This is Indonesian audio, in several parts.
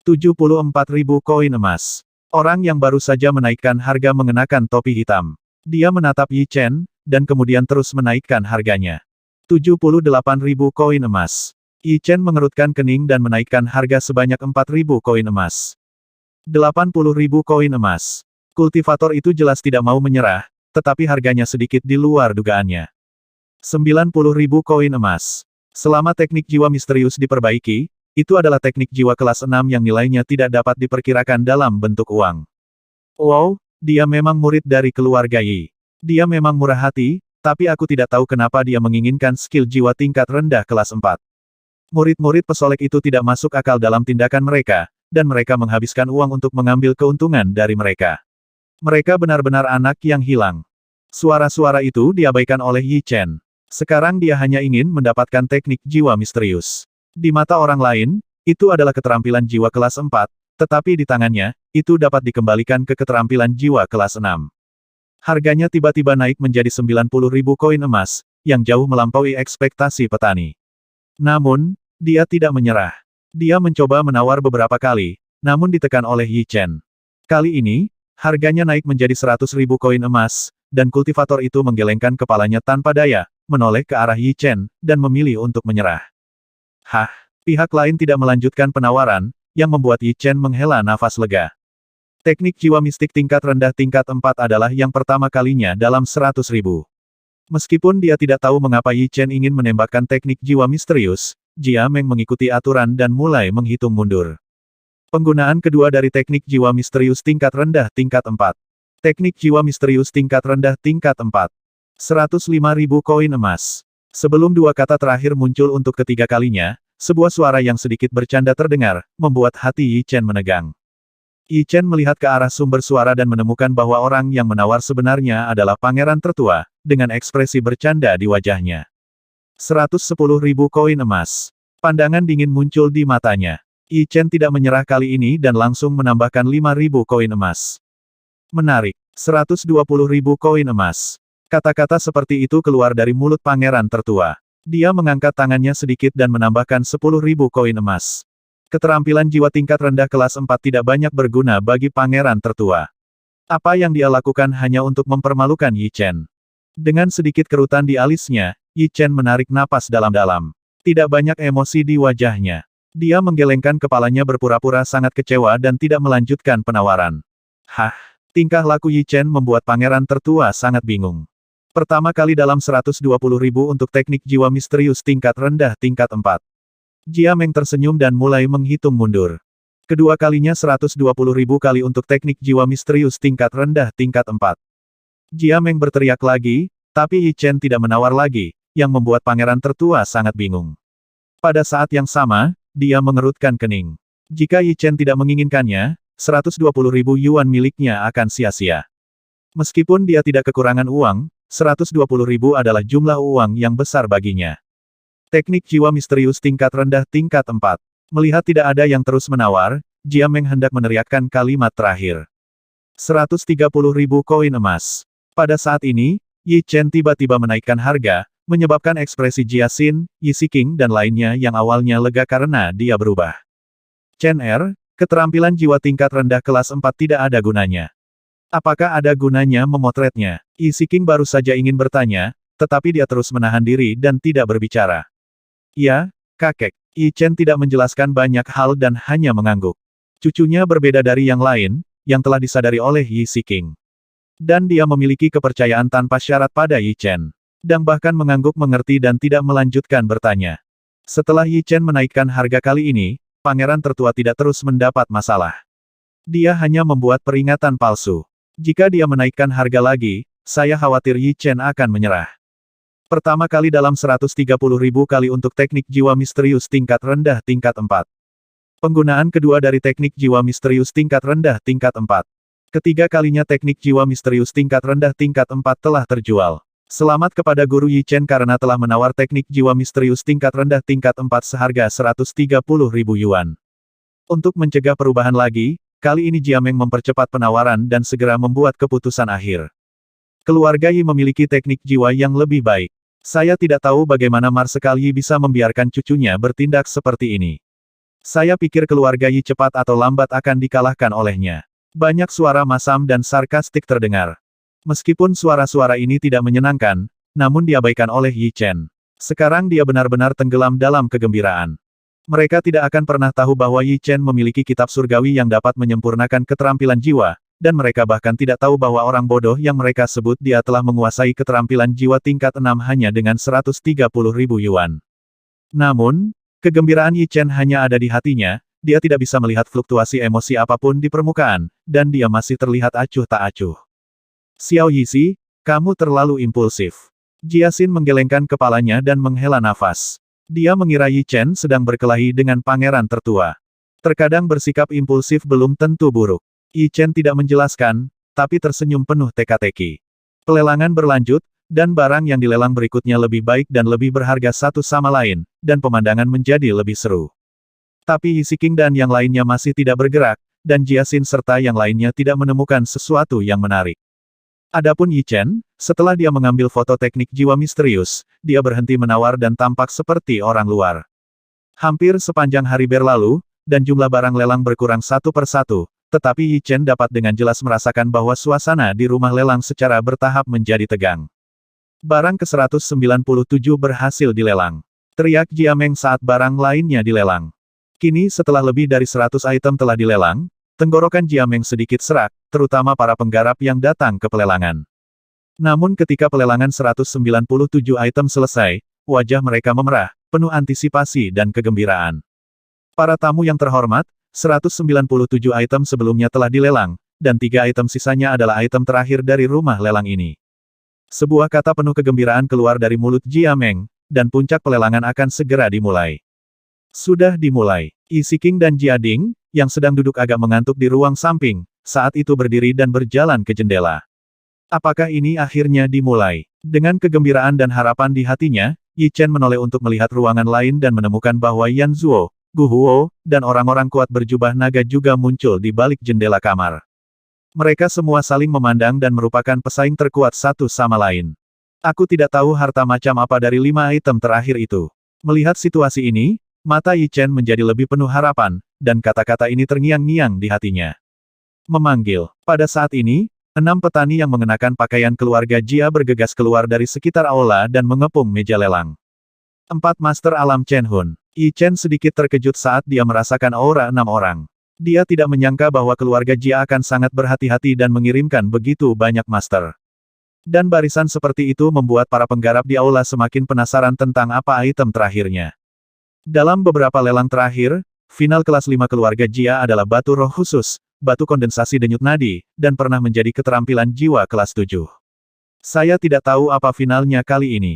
74.000 koin emas. Orang yang baru saja menaikkan harga mengenakan topi hitam. Dia menatap Yi Chen, dan kemudian terus menaikkan harganya. 78.000 koin emas. Yi Chen mengerutkan kening dan menaikkan harga sebanyak 4.000 koin emas. 80.000 koin emas. Kultivator itu jelas tidak mau menyerah, tetapi harganya sedikit di luar dugaannya. 90.000 koin emas. Selama teknik jiwa misterius diperbaiki, itu adalah teknik jiwa kelas 6 yang nilainya tidak dapat diperkirakan dalam bentuk uang. Wow, dia memang murid dari keluarga Yi. Dia memang murah hati, tapi aku tidak tahu kenapa dia menginginkan skill jiwa tingkat rendah kelas 4. Murid-murid pesolek itu tidak masuk akal dalam tindakan mereka, dan mereka menghabiskan uang untuk mengambil keuntungan dari mereka. Mereka benar-benar anak yang hilang. Suara-suara itu diabaikan oleh Yi Chen. Sekarang dia hanya ingin mendapatkan teknik jiwa misterius. Di mata orang lain, itu adalah keterampilan jiwa kelas 4, tetapi di tangannya, itu dapat dikembalikan ke keterampilan jiwa kelas 6. Harganya tiba-tiba naik menjadi 90.000 koin emas, yang jauh melampaui ekspektasi petani. Namun, dia tidak menyerah. Dia mencoba menawar beberapa kali, namun ditekan oleh Yi Chen. Kali ini, harganya naik menjadi 100.000 koin emas, dan kultivator itu menggelengkan kepalanya tanpa daya, menoleh ke arah Yi Chen, dan memilih untuk menyerah. Hah, pihak lain tidak melanjutkan penawaran, yang membuat Yi Chen menghela nafas lega. Teknik jiwa mistik tingkat rendah tingkat 4 adalah yang pertama kalinya dalam 100.000. Meskipun dia tidak tahu mengapa Yi Chen ingin menembakkan teknik jiwa misterius, Jia Meng mengikuti aturan dan mulai menghitung mundur. Penggunaan kedua dari teknik jiwa misterius tingkat rendah tingkat 4. Teknik jiwa misterius tingkat rendah tingkat 4. 105.000 koin emas. Sebelum dua kata terakhir muncul untuk ketiga kalinya, sebuah suara yang sedikit bercanda terdengar, membuat hati Yi Chen menegang. Yi Chen melihat ke arah sumber suara dan menemukan bahwa orang yang menawar sebenarnya adalah pangeran tertua, dengan ekspresi bercanda di wajahnya. 110.000 koin emas. Pandangan dingin muncul di matanya. Yi Chen tidak menyerah kali ini dan langsung menambahkan 5.000 koin emas. Menarik. 120.000 koin emas. Kata-kata seperti itu keluar dari mulut pangeran tertua. Dia mengangkat tangannya sedikit dan menambahkan 10.000 koin emas. Keterampilan jiwa tingkat rendah kelas 4 tidak banyak berguna bagi pangeran tertua. Apa yang dia lakukan hanya untuk mempermalukan Yi Chen. Dengan sedikit kerutan di alisnya, Yi Chen menarik napas dalam-dalam. Tidak banyak emosi di wajahnya. Dia menggelengkan kepalanya berpura-pura sangat kecewa dan tidak melanjutkan penawaran. Hah, tingkah laku Yi Chen membuat pangeran tertua sangat bingung. Pertama kali dalam 120.000 untuk teknik jiwa misterius tingkat rendah tingkat 4. Jia Meng tersenyum dan mulai menghitung mundur. Kedua kalinya 120.000 kali untuk teknik jiwa misterius tingkat rendah tingkat 4. Jia Meng berteriak lagi, tapi Yi Chen tidak menawar lagi, yang membuat pangeran tertua sangat bingung. Pada saat yang sama, dia mengerutkan kening. Jika Yi Chen tidak menginginkannya, 120.000 yuan miliknya akan sia-sia. Meskipun dia tidak kekurangan uang, 120.000 adalah jumlah uang yang besar baginya. Teknik jiwa misterius tingkat rendah tingkat 4. Melihat tidak ada yang terus menawar, Jia Meng hendak meneriakkan kalimat terakhir. 130.000 koin emas. Pada saat ini, Yi Chen tiba-tiba menaikkan harga, menyebabkan ekspresi Jia Xin, Yi Siking dan lainnya yang awalnya lega karena dia berubah. Chen Er, keterampilan jiwa tingkat rendah kelas 4 tidak ada gunanya. Apakah ada gunanya memotretnya? Yi Siking baru saja ingin bertanya, tetapi dia terus menahan diri dan tidak berbicara. Ya, kakek. Yi Chen tidak menjelaskan banyak hal dan hanya mengangguk. Cucunya berbeda dari yang lain, yang telah disadari oleh Yi Siking. Dan dia memiliki kepercayaan tanpa syarat pada Yi Chen. Dang bahkan mengangguk mengerti dan tidak melanjutkan bertanya. Setelah Yi Chen menaikkan harga kali ini, pangeran tertua tidak terus mendapat masalah. Dia hanya membuat peringatan palsu. Jika dia menaikkan harga lagi, saya khawatir Yi Chen akan menyerah. Pertama kali dalam 130.000 kali untuk teknik jiwa misterius tingkat rendah tingkat 4. Penggunaan kedua dari teknik jiwa misterius tingkat rendah tingkat 4. Ketiga kalinya teknik jiwa misterius tingkat rendah tingkat 4 telah terjual. Selamat kepada Guru Yi Chen karena telah menawar teknik jiwa misterius tingkat rendah tingkat 4 seharga 130.000 yuan. Untuk mencegah perubahan lagi, kali ini Jia Meng mempercepat penawaran dan segera membuat keputusan akhir. Keluarga Yi memiliki teknik jiwa yang lebih baik. Saya tidak tahu bagaimana Marsekal Yi bisa membiarkan cucunya bertindak seperti ini. Saya pikir keluarga Yi cepat atau lambat akan dikalahkan olehnya. Banyak suara masam dan sarkastik terdengar. Meskipun suara-suara ini tidak menyenangkan, namun diabaikan oleh Yi Chen. Sekarang dia benar-benar tenggelam dalam kegembiraan. Mereka tidak akan pernah tahu bahwa Yi Chen memiliki kitab surgawi yang dapat menyempurnakan keterampilan jiwa, dan mereka bahkan tidak tahu bahwa orang bodoh yang mereka sebut dia telah menguasai keterampilan jiwa tingkat 6 hanya dengan 130.000 yuan. Namun, kegembiraan Yi Chen hanya ada di hatinya, dia tidak bisa melihat fluktuasi emosi apapun di permukaan, dan dia masih terlihat acuh tak acuh. Xiao Yixi, kamu terlalu impulsif. Jiaxin menggelengkan kepalanya dan menghela nafas. Dia mengira Yi Chen sedang berkelahi dengan pangeran tertua. Terkadang bersikap impulsif belum tentu buruk. Yi Chen tidak menjelaskan, tapi tersenyum penuh teka-teki. Pelelangan berlanjut, dan barang yang dilelang berikutnya lebih baik dan lebih berharga satu sama lain, dan pemandangan menjadi lebih seru. Tapi Yi Xiqing dan yang lainnya masih tidak bergerak, dan Jiaxin serta yang lainnya tidak menemukan sesuatu yang menarik. Adapun Yi Chen, setelah dia mengambil foto teknik jiwa misterius, dia berhenti menawar dan tampak seperti orang luar. Hampir sepanjang hari berlalu, dan jumlah barang lelang berkurang satu persatu, tetapi Yi Chen dapat dengan jelas merasakan bahwa suasana di rumah lelang secara bertahap menjadi tegang. Barang ke-197 berhasil dilelang. Teriak Jiameng saat barang lainnya dilelang. Kini setelah lebih dari 100 item telah dilelang, tenggorokan Jiameng sedikit serak, terutama para penggarap yang datang ke pelelangan. Namun ketika pelelangan 197 item selesai, wajah mereka memerah, penuh antisipasi dan kegembiraan. Para tamu yang terhormat, 197 item sebelumnya telah dilelang, dan 3 item sisanya adalah item terakhir dari rumah lelang ini. Sebuah kata penuh kegembiraan keluar dari mulut Jiameng, dan puncak pelelangan akan segera dimulai. Sudah dimulai. Yi Xiqing dan Jiading, yang sedang duduk agak mengantuk di ruang samping, saat itu berdiri dan berjalan ke jendela. Apakah ini akhirnya dimulai? Dengan kegembiraan dan harapan di hatinya, Yi Chen menoleh untuk melihat ruangan lain dan menemukan bahwa Yan Zuo, Gu Huo, dan orang-orang kuat berjubah naga juga muncul di balik jendela kamar. Mereka semua saling memandang dan merupakan pesaing terkuat satu sama lain. Aku tidak tahu harta macam apa dari 5 item terakhir itu. Melihat situasi ini, mata Yi Chen menjadi lebih penuh harapan, dan kata-kata ini terngiang-ngiang di hatinya. Memanggil. Pada saat ini, 6 petani yang mengenakan pakaian keluarga Jia bergegas keluar dari sekitar aula dan mengepung meja lelang. 4 Master Alam Chen Hun. Yi Chen sedikit terkejut saat dia merasakan aura 6 orang. Dia tidak menyangka bahwa keluarga Jia akan sangat berhati-hati dan mengirimkan begitu banyak master. Dan barisan seperti itu membuat para penggarap di aula semakin penasaran tentang apa item terakhirnya. Dalam beberapa lelang terakhir, final kelas 5 keluarga Jia adalah batu roh khusus, batu kondensasi denyut nadi, dan pernah menjadi keterampilan jiwa kelas 7. Saya tidak tahu apa finalnya kali ini.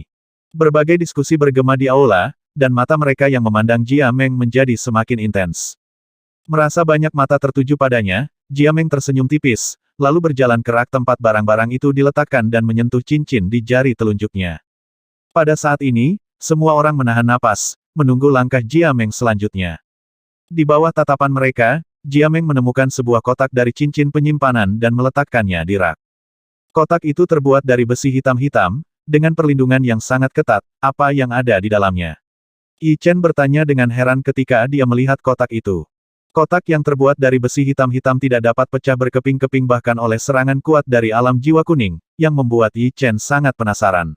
Berbagai diskusi bergema di aula, dan mata mereka yang memandang Jiameng menjadi semakin intens. Merasa banyak mata tertuju padanya, Jiameng tersenyum tipis, lalu berjalan ke rak tempat barang-barang itu diletakkan dan menyentuh cincin di jari telunjuknya. Pada saat ini, semua orang menahan napas, menunggu langkah Jiameng selanjutnya. Di bawah tatapan mereka, Jiameng menemukan sebuah kotak dari cincin penyimpanan dan meletakkannya di rak. Kotak itu terbuat dari besi hitam-hitam, dengan perlindungan yang sangat ketat, apa yang ada di dalamnya. Yi Chen bertanya dengan heran ketika dia melihat kotak itu. Kotak yang terbuat dari besi hitam-hitam tidak dapat pecah berkeping-keping bahkan oleh serangan kuat dari alam jiwa kuning, yang membuat Yi Chen sangat penasaran.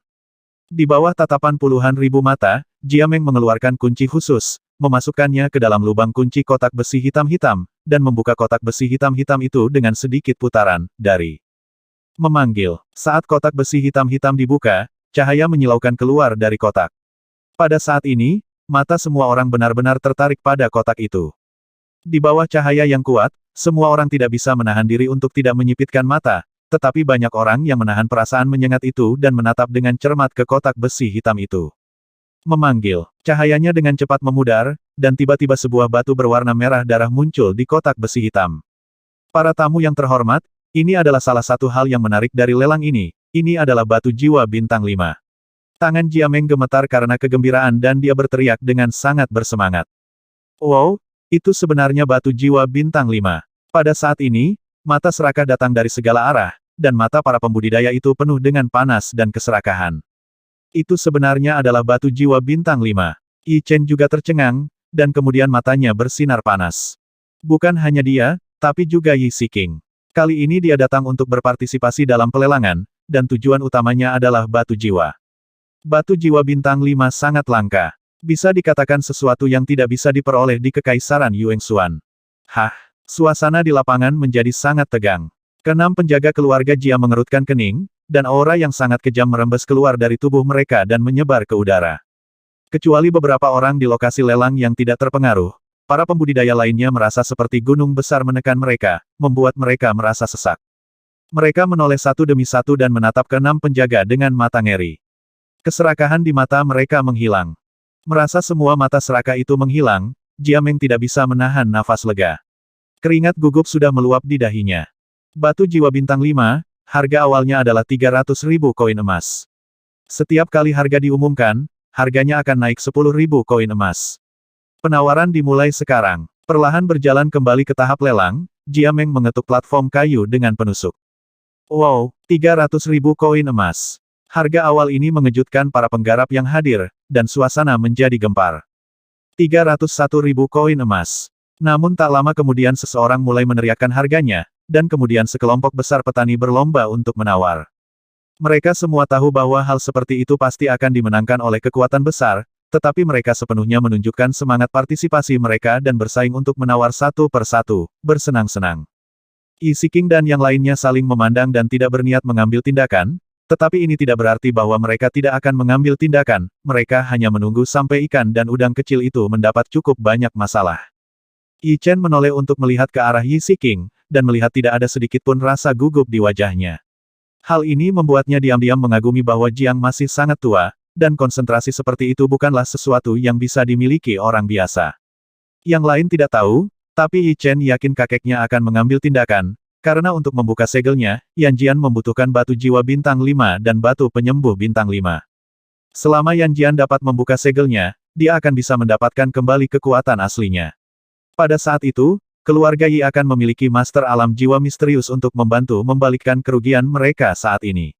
Di bawah tatapan puluhan ribu mata, Jiameng mengeluarkan kunci khusus, memasukkannya ke dalam lubang kunci kotak besi hitam-hitam, dan membuka kotak besi hitam-hitam itu dengan sedikit putaran, dari memanggil. Saat kotak besi hitam-hitam dibuka, cahaya menyilaukan keluar dari kotak. Pada saat ini, mata semua orang benar-benar tertarik pada kotak itu. Di bawah cahaya yang kuat, semua orang tidak bisa menahan diri untuk tidak menyipitkan mata, tetapi banyak orang yang menahan perasaan menyengat itu dan menatap dengan cermat ke kotak besi hitam itu. Memanggil. Cahayanya dengan cepat memudar, dan tiba-tiba sebuah batu berwarna merah darah muncul di kotak besi hitam. Para tamu yang terhormat, ini adalah salah satu hal yang menarik dari lelang ini adalah batu jiwa bintang 5. Tangan Jiameng gemetar karena kegembiraan dan dia berteriak dengan sangat bersemangat. Wow! Itu sebenarnya batu jiwa bintang 5. Pada saat ini, mata serakah datang dari segala arah, dan mata para pembudidaya itu penuh dengan panas dan keserakahan. Itu sebenarnya adalah batu jiwa bintang 5. Yi Chen juga tercengang, dan kemudian matanya bersinar panas. Bukan hanya dia, tapi juga Yi Siking. Kali ini dia datang untuk berpartisipasi dalam pelelangan, dan tujuan utamanya adalah batu jiwa. Batu jiwa bintang 5 sangat langka. Bisa dikatakan sesuatu yang tidak bisa diperoleh di Kekaisaran Yuengshuan. Hah, suasana di lapangan menjadi sangat tegang. Keenam penjaga keluarga Jia mengerutkan kening, dan aura yang sangat kejam merembes keluar dari tubuh mereka dan menyebar ke udara. Kecuali beberapa orang di lokasi lelang yang tidak terpengaruh, para pembudidaya lainnya merasa seperti gunung besar menekan mereka, membuat mereka merasa sesak. Mereka menoleh satu demi satu dan menatap keenam penjaga dengan mata ngeri. Keserakahan di mata mereka menghilang. Merasa semua mata serakah itu menghilang, Jiameng tidak bisa menahan nafas lega. Keringat gugup sudah meluap di dahinya. Batu jiwa bintang 5, harga awalnya adalah 300.000 koin emas. Setiap kali harga diumumkan, harganya akan naik 10.000 koin emas. Penawaran dimulai sekarang. Perlahan berjalan kembali ke tahap lelang, Jiameng mengetuk platform kayu dengan penusuk. Wow, 300.000 koin emas. Harga awal ini mengejutkan para penggarap yang hadir, dan suasana menjadi gempar. 301.000 koin emas. Namun tak lama kemudian seseorang mulai meneriakkan harganya, dan kemudian sekelompok besar petani berlomba untuk menawar. Mereka semua tahu bahwa hal seperti itu pasti akan dimenangkan oleh kekuatan besar, tetapi mereka sepenuhnya menunjukkan semangat partisipasi mereka dan bersaing untuk menawar satu per satu, bersenang-senang. Yi Siking dan yang lainnya saling memandang dan tidak berniat mengambil tindakan, tetapi ini tidak berarti bahwa mereka tidak akan mengambil tindakan, mereka hanya menunggu sampai ikan dan udang kecil itu mendapat cukup banyak masalah. Yi Chen menoleh untuk melihat ke arah Yi Siking, dan melihat tidak ada sedikit pun rasa gugup di wajahnya. Hal ini membuatnya diam-diam mengagumi bahwa Jiang masih sangat tua, dan konsentrasi seperti itu bukanlah sesuatu yang bisa dimiliki orang biasa. Yang lain tidak tahu, tapi Yi Chen yakin kakeknya akan mengambil tindakan, karena untuk membuka segelnya, Yan Jian membutuhkan batu jiwa bintang 5 dan batu penyembuh bintang 5. Selama Yan Jian dapat membuka segelnya, dia akan bisa mendapatkan kembali kekuatan aslinya. Pada saat itu, keluarga Yi akan memiliki master alam jiwa misterius untuk membantu membalikkan kerugian mereka saat ini.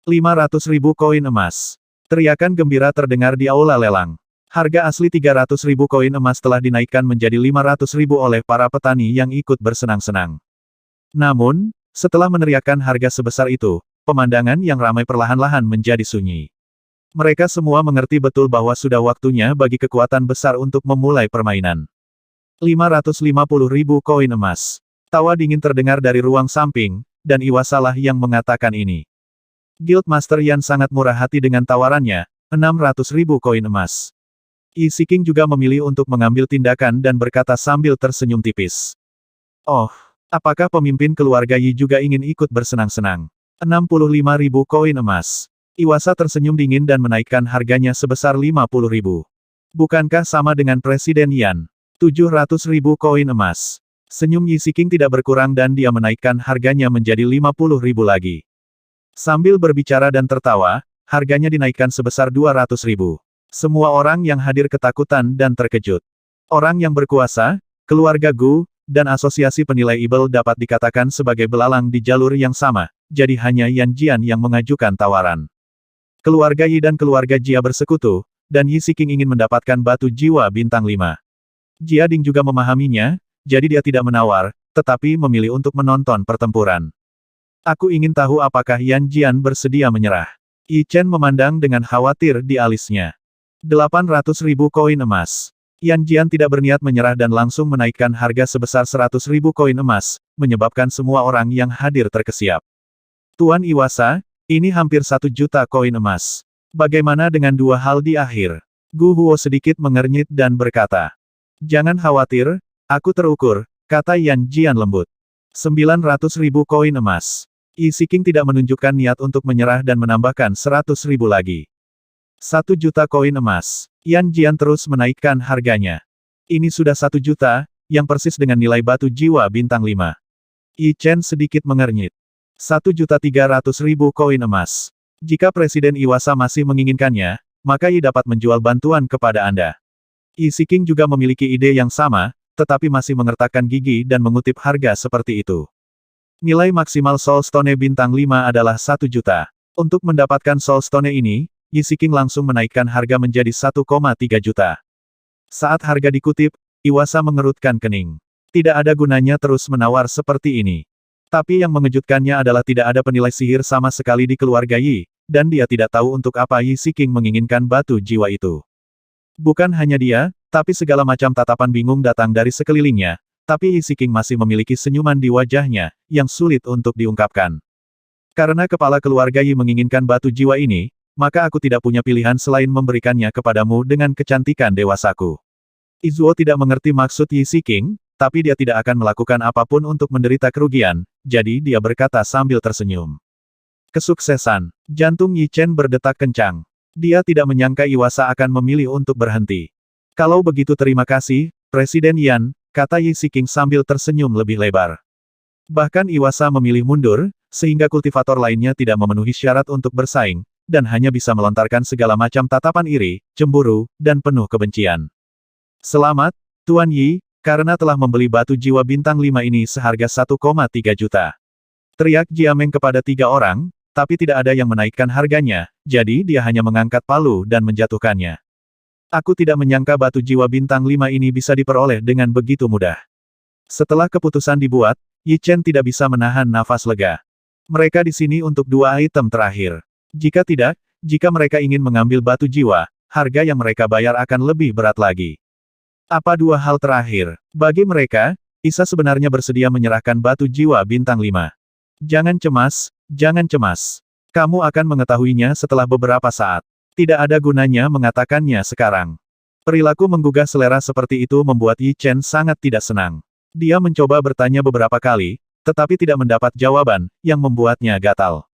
500.000 koin emas. Teriakan gembira terdengar di aula lelang. Harga asli 300.000 koin emas telah dinaikkan menjadi 500.000 oleh para petani yang ikut bersenang-senang. Namun, setelah meneriakkan harga sebesar itu, pemandangan yang ramai perlahan-lahan menjadi sunyi. Mereka semua mengerti betul bahwa sudah waktunya bagi kekuatan besar untuk memulai permainan. 550.000 koin emas. Tawa dingin terdengar dari ruang samping, dan Iwasalah yang mengatakan ini. Guildmaster Yan sangat murah hati dengan tawarannya, 600.000 koin emas. Yi Siking juga memilih untuk mengambil tindakan dan berkata sambil tersenyum tipis. Oh, apakah pemimpin keluarga Yi juga ingin ikut bersenang-senang? 65.000 koin emas. Iwasa tersenyum dingin dan menaikkan harganya sebesar 50.000. Bukankah sama dengan Presiden Yan? 700.000 koin emas. Senyum Yi Siking tidak berkurang dan dia menaikkan harganya menjadi 50.000 lagi. Sambil berbicara dan tertawa, harganya dinaikkan sebesar 200.000. Semua orang yang hadir ketakutan dan terkejut. Orang yang berkuasa, keluarga Gu, dan asosiasi penilai Ibel dapat dikatakan sebagai belalang di jalur yang sama, jadi hanya Yan Jian yang mengajukan tawaran. Keluarga Yi dan keluarga Jia bersekutu, dan Yi Siking ingin mendapatkan batu jiwa bintang 5. Jia Ding juga memahaminya, jadi dia tidak menawar, tetapi memilih untuk menonton pertempuran. Aku ingin tahu apakah Yan Jian bersedia menyerah. Yi Chen memandang dengan khawatir di alisnya. 800.000 koin emas. Yan Jian tidak berniat menyerah dan langsung menaikkan harga sebesar 100.000 koin emas, menyebabkan semua orang yang hadir terkesiap. Tuan Iwasa, ini hampir 1 juta koin emas. Bagaimana dengan dua hal di akhir? Gu Huo sedikit mengernyit dan berkata. Jangan khawatir, aku terukur, kata Yan Jian lembut. 900.000 koin emas. Yi Siking tidak menunjukkan niat untuk menyerah dan menambahkan 100.000 lagi. 1 juta koin emas. Yan Jian terus menaikkan harganya. Ini sudah 1 juta, yang persis dengan nilai batu jiwa bintang 5. Yi Chen sedikit mengernyit. 1.300.000 koin emas. Jika Presiden Iwasa masih menginginkannya, maka Yi dapat menjual bantuan kepada Anda. Yi Siking juga memiliki ide yang sama, tetapi masih mengertakkan gigi dan mengutip harga seperti itu. Nilai maksimal Soul Stone bintang 5 adalah 1 juta. Untuk mendapatkan Soul Stone ini, Yi Siking langsung menaikkan harga menjadi 1,3 juta. Saat harga dikutip, Iwasa mengerutkan kening. Tidak ada gunanya terus menawar seperti ini. Tapi yang mengejutkannya adalah tidak ada penilai sihir sama sekali di keluarga Yi, dan dia tidak tahu untuk apa Yi Siking menginginkan batu jiwa itu. Bukan hanya dia, tapi segala macam tatapan bingung datang dari sekelilingnya, tapi Yi Siking masih memiliki senyuman di wajahnya, yang sulit untuk diungkapkan. Karena kepala keluarga Yi menginginkan batu jiwa ini, maka aku tidak punya pilihan selain memberikannya kepadamu dengan kecantikan dewasaku. Izuo tidak mengerti maksud Yi Siking, tapi dia tidak akan melakukan apapun untuk menderita kerugian, jadi dia berkata sambil tersenyum. Kesuksesan. Jantung Yi Chen berdetak kencang. Dia tidak menyangka Iwasa akan memilih untuk berhenti. Kalau begitu terima kasih, Presiden Yan, kata Yi Siking sambil tersenyum lebih lebar. Bahkan Iwasa memilih mundur, sehingga kultivator lainnya tidak memenuhi syarat untuk bersaing, dan hanya bisa melontarkan segala macam tatapan iri, cemburu, dan penuh kebencian. Selamat, Tuan Yi, karena telah membeli batu jiwa bintang 5 ini seharga 1,3 juta. Teriak Jiameng kepada 3 orang, tapi tidak ada yang menaikkan harganya, jadi dia hanya mengangkat palu dan menjatuhkannya. Aku tidak menyangka batu jiwa bintang 5 ini bisa diperoleh dengan begitu mudah. Setelah keputusan dibuat, Yi Chen tidak bisa menahan nafas lega. Mereka di sini untuk 2 item terakhir. Jika tidak, jika mereka ingin mengambil batu jiwa, harga yang mereka bayar akan lebih berat lagi. Apa 2 hal terakhir? Bagi mereka, Isa sebenarnya bersedia menyerahkan batu jiwa bintang 5. Jangan cemas, jangan cemas. Kamu akan mengetahuinya setelah beberapa saat. Tidak ada gunanya mengatakannya sekarang. Perilaku menggugah selera seperti itu membuat Yi Chen sangat tidak senang. Dia mencoba bertanya beberapa kali, tetapi tidak mendapat jawaban, yang membuatnya gatal.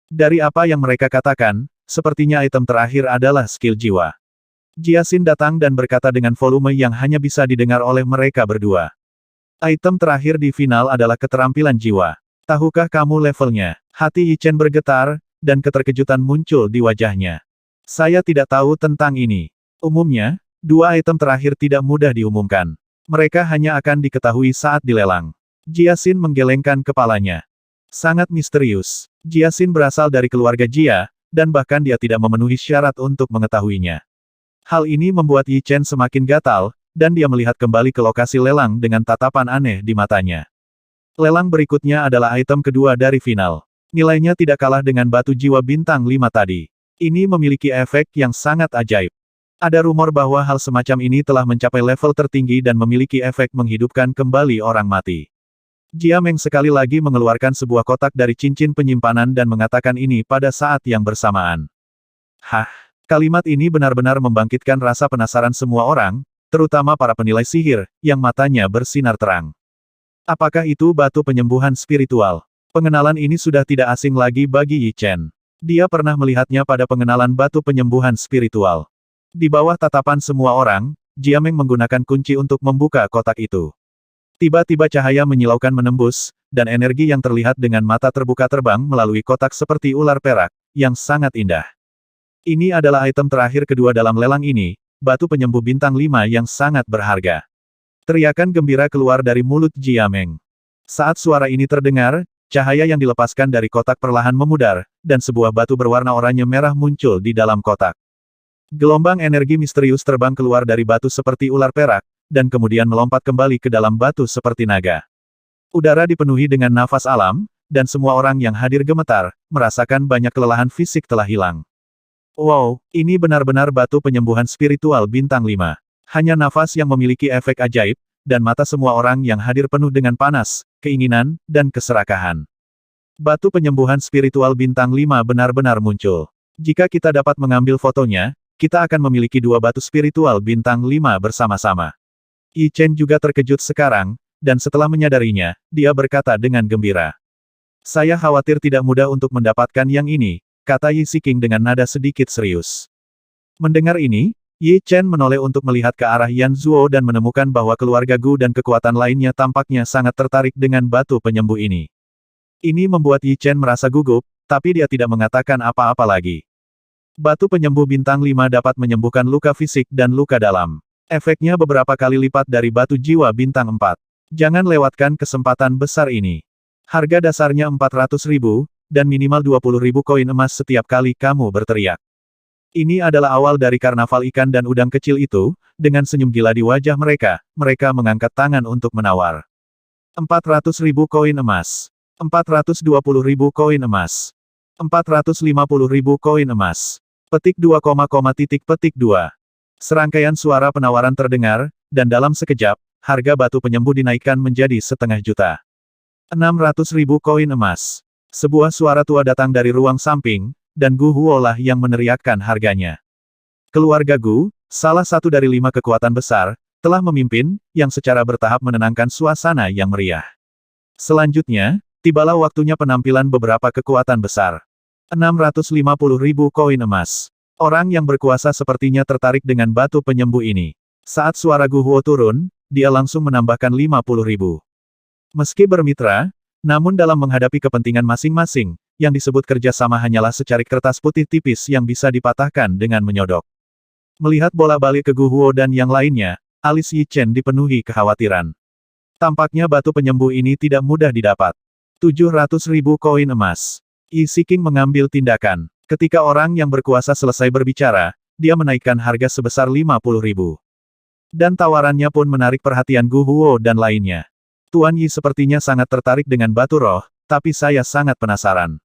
Dari apa yang mereka katakan, sepertinya item terakhir adalah skill jiwa. Jiaxin datang dan berkata dengan volume yang hanya bisa didengar oleh mereka berdua. Item terakhir di final adalah keterampilan jiwa. Tahukah kamu levelnya? Hati Yi Chen bergetar, dan keterkejutan muncul di wajahnya. Saya tidak tahu tentang ini. Umumnya, 2 item terakhir tidak mudah diumumkan. Mereka hanya akan diketahui saat dilelang. Jiaxin menggelengkan kepalanya. Sangat misterius. Jiaxin berasal dari keluarga Jia, dan bahkan dia tidak memenuhi syarat untuk mengetahuinya. Hal ini membuat Yi Chen semakin gatal, dan dia melihat kembali ke lokasi lelang dengan tatapan aneh di matanya. Lelang berikutnya adalah item kedua dari final. Nilainya tidak kalah dengan batu jiwa bintang 5 tadi. Ini memiliki efek yang sangat ajaib. Ada rumor bahwa hal semacam ini telah mencapai level tertinggi dan memiliki efek menghidupkan kembali orang mati. Jiameng sekali lagi mengeluarkan sebuah kotak dari cincin penyimpanan dan mengatakan ini pada saat yang bersamaan. Hah? Kalimat ini benar-benar membangkitkan rasa penasaran semua orang, terutama para penilai sihir, yang matanya bersinar terang. Apakah itu batu penyembuhan spiritual? Pengenalan ini sudah tidak asing lagi bagi Yi Chen. Dia pernah melihatnya pada pengenalan batu penyembuhan spiritual. Di bawah tatapan semua orang, Jiameng menggunakan kunci untuk membuka kotak itu. Tiba-tiba cahaya menyilaukan menembus, dan energi yang terlihat dengan mata terbuka terbang melalui kotak seperti ular perak, yang sangat indah. Ini adalah item terakhir kedua dalam lelang ini, batu penyembuh bintang 5 yang sangat berharga. Teriakan gembira keluar dari mulut Jiameng. Saat suara ini terdengar, cahaya yang dilepaskan dari kotak perlahan memudar, dan sebuah batu berwarna oranye merah muncul di dalam kotak. Gelombang energi misterius terbang keluar dari batu seperti ular perak, dan kemudian melompat kembali ke dalam batu seperti naga. Udara dipenuhi dengan nafas alam, dan semua orang yang hadir gemetar, merasakan banyak kelelahan fisik telah hilang. Wow, ini benar-benar batu penyembuhan spiritual bintang 5. Hanya nafas yang memiliki efek ajaib, dan mata semua orang yang hadir penuh dengan panas, keinginan, dan keserakahan. Batu penyembuhan spiritual bintang 5 benar-benar muncul. Jika kita dapat mengambil fotonya, kita akan memiliki 2 batu spiritual bintang 5 bersama-sama. Yi Chen juga terkejut sekarang, dan setelah menyadarinya, dia berkata dengan gembira. Saya khawatir tidak mudah untuk mendapatkan yang ini, kata Yi Siking dengan nada sedikit serius. Mendengar ini, Yi Chen menoleh untuk melihat ke arah Yan Zuo dan menemukan bahwa keluarga Gu dan kekuatan lainnya tampaknya sangat tertarik dengan batu penyembuh ini. Ini membuat Yi Chen merasa gugup, tapi dia tidak mengatakan apa-apa lagi. Batu penyembuh bintang 5 dapat menyembuhkan luka fisik dan luka dalam. Efeknya beberapa kali lipat dari batu jiwa bintang 4. Jangan lewatkan kesempatan besar ini. Harga dasarnya 400.000, dan minimal 20.000 koin emas setiap kali kamu berteriak. Ini adalah awal dari karnaval ikan dan udang kecil itu, dengan senyum gila di wajah mereka, mereka mengangkat tangan untuk menawar. 400.000 koin emas. 420.000 koin emas. 450.000 koin emas. Petik 2, petik 2. Serangkaian suara penawaran terdengar, dan dalam sekejap, harga batu penyembuh dinaikkan menjadi 500 juta. 600.000 koin emas. Sebuah suara tua datang dari ruang samping, dan Gu Huo lah yang meneriakkan harganya. Keluarga Gu, salah satu dari 5 kekuatan besar, telah memimpin, yang secara bertahap menenangkan suasana yang meriah. Selanjutnya, tibalah waktunya penampilan beberapa kekuatan besar. 650.000 koin emas. Orang yang berkuasa sepertinya tertarik dengan batu penyembuh ini. Saat suara Gu Huo turun, dia langsung menambahkan 50.000. Meski bermitra, namun dalam menghadapi kepentingan masing-masing, yang disebut kerjasama hanyalah secarik kertas putih tipis yang bisa dipatahkan dengan menyodok. Melihat bolak-balik ke Gu Huo dan yang lainnya, alis Yi Chen dipenuhi kekhawatiran. Tampaknya batu penyembuh ini tidak mudah didapat. 700.000 koin emas. Yi Siking mengambil tindakan. Ketika orang yang berkuasa selesai berbicara, dia menaikkan harga sebesar 50.000. Dan tawarannya pun menarik perhatian Gu Huo dan lainnya. Tuan Yi sepertinya sangat tertarik dengan batu roh, tapi saya sangat penasaran.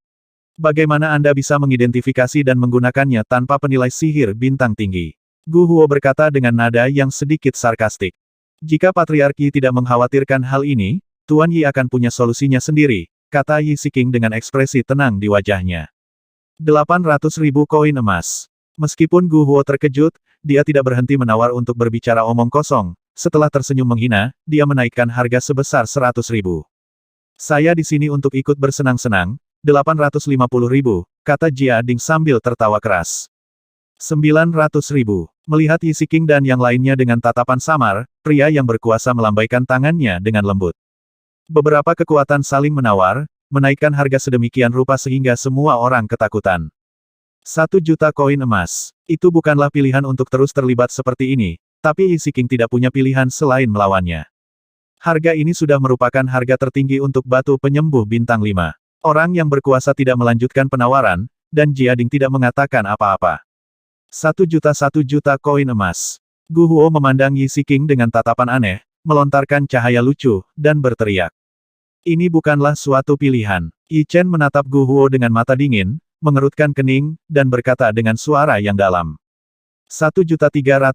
Bagaimana Anda bisa mengidentifikasi dan menggunakannya tanpa penilai sihir bintang tinggi? Gu Huo berkata dengan nada yang sedikit sarkastik. Jika Patriarki tidak mengkhawatirkan hal ini, Tuan Yi akan punya solusinya sendiri, kata Yi Siking dengan ekspresi tenang di wajahnya. 800.000 koin emas. Meskipun Gu Huo terkejut, dia tidak berhenti menawar untuk berbicara omong kosong. Setelah tersenyum menghina, dia menaikkan harga sebesar 100.000. Saya di sini untuk ikut bersenang-senang. 850.000, kata Jia Ding sambil tertawa keras. 900.000. Melihat Yi Siking dan yang lainnya dengan tatapan samar, pria yang berkuasa melambaikan tangannya dengan lembut. Beberapa kekuatan saling menawar, menaikkan harga sedemikian rupa sehingga semua orang ketakutan. 1 juta koin emas. Itu bukanlah pilihan untuk terus terlibat seperti ini, tapi Yi Siking tidak punya pilihan selain melawannya. Harga ini sudah merupakan harga tertinggi untuk batu penyembuh bintang 5. Orang yang berkuasa tidak melanjutkan penawaran, dan Jia Ding tidak mengatakan apa-apa. 1 juta koin emas. Gu Huo memandang Yi Siking dengan tatapan aneh, melontarkan cahaya lucu, dan berteriak. Ini bukanlah suatu pilihan. Yi Chen menatap Gu Huo dengan mata dingin, mengerutkan kening, dan berkata dengan suara yang dalam. 1.300.000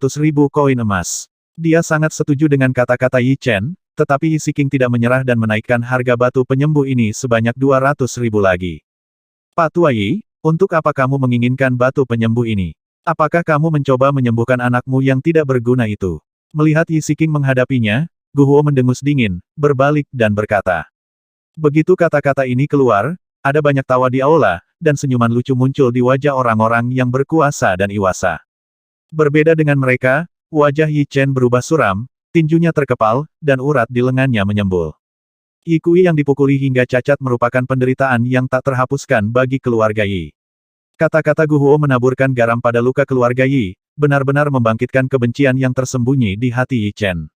koin emas. Dia sangat setuju dengan kata-kata Yi Chen, tetapi Yi Siking tidak menyerah dan menaikkan harga batu penyembuh ini sebanyak 200.000 lagi. Pak Tua Yi, untuk apa kamu menginginkan batu penyembuh ini? Apakah kamu mencoba menyembuhkan anakmu yang tidak berguna itu? Melihat Yi Siking menghadapinya, Gu Huo mendengus dingin, berbalik dan berkata. Begitu kata-kata ini keluar, ada banyak tawa di aula, dan senyuman lucu muncul di wajah orang-orang yang berkuasa dan iwasa. Berbeda dengan mereka, wajah Yi Chen berubah suram, tinjunya terkepal, dan urat di lengannya menyembul. Yi Kui yang dipukuli hingga cacat merupakan penderitaan yang tak terhapuskan bagi keluarga Yi. Kata-kata Gu Huo menaburkan garam pada luka keluarga Yi, benar-benar membangkitkan kebencian yang tersembunyi di hati Yi Chen.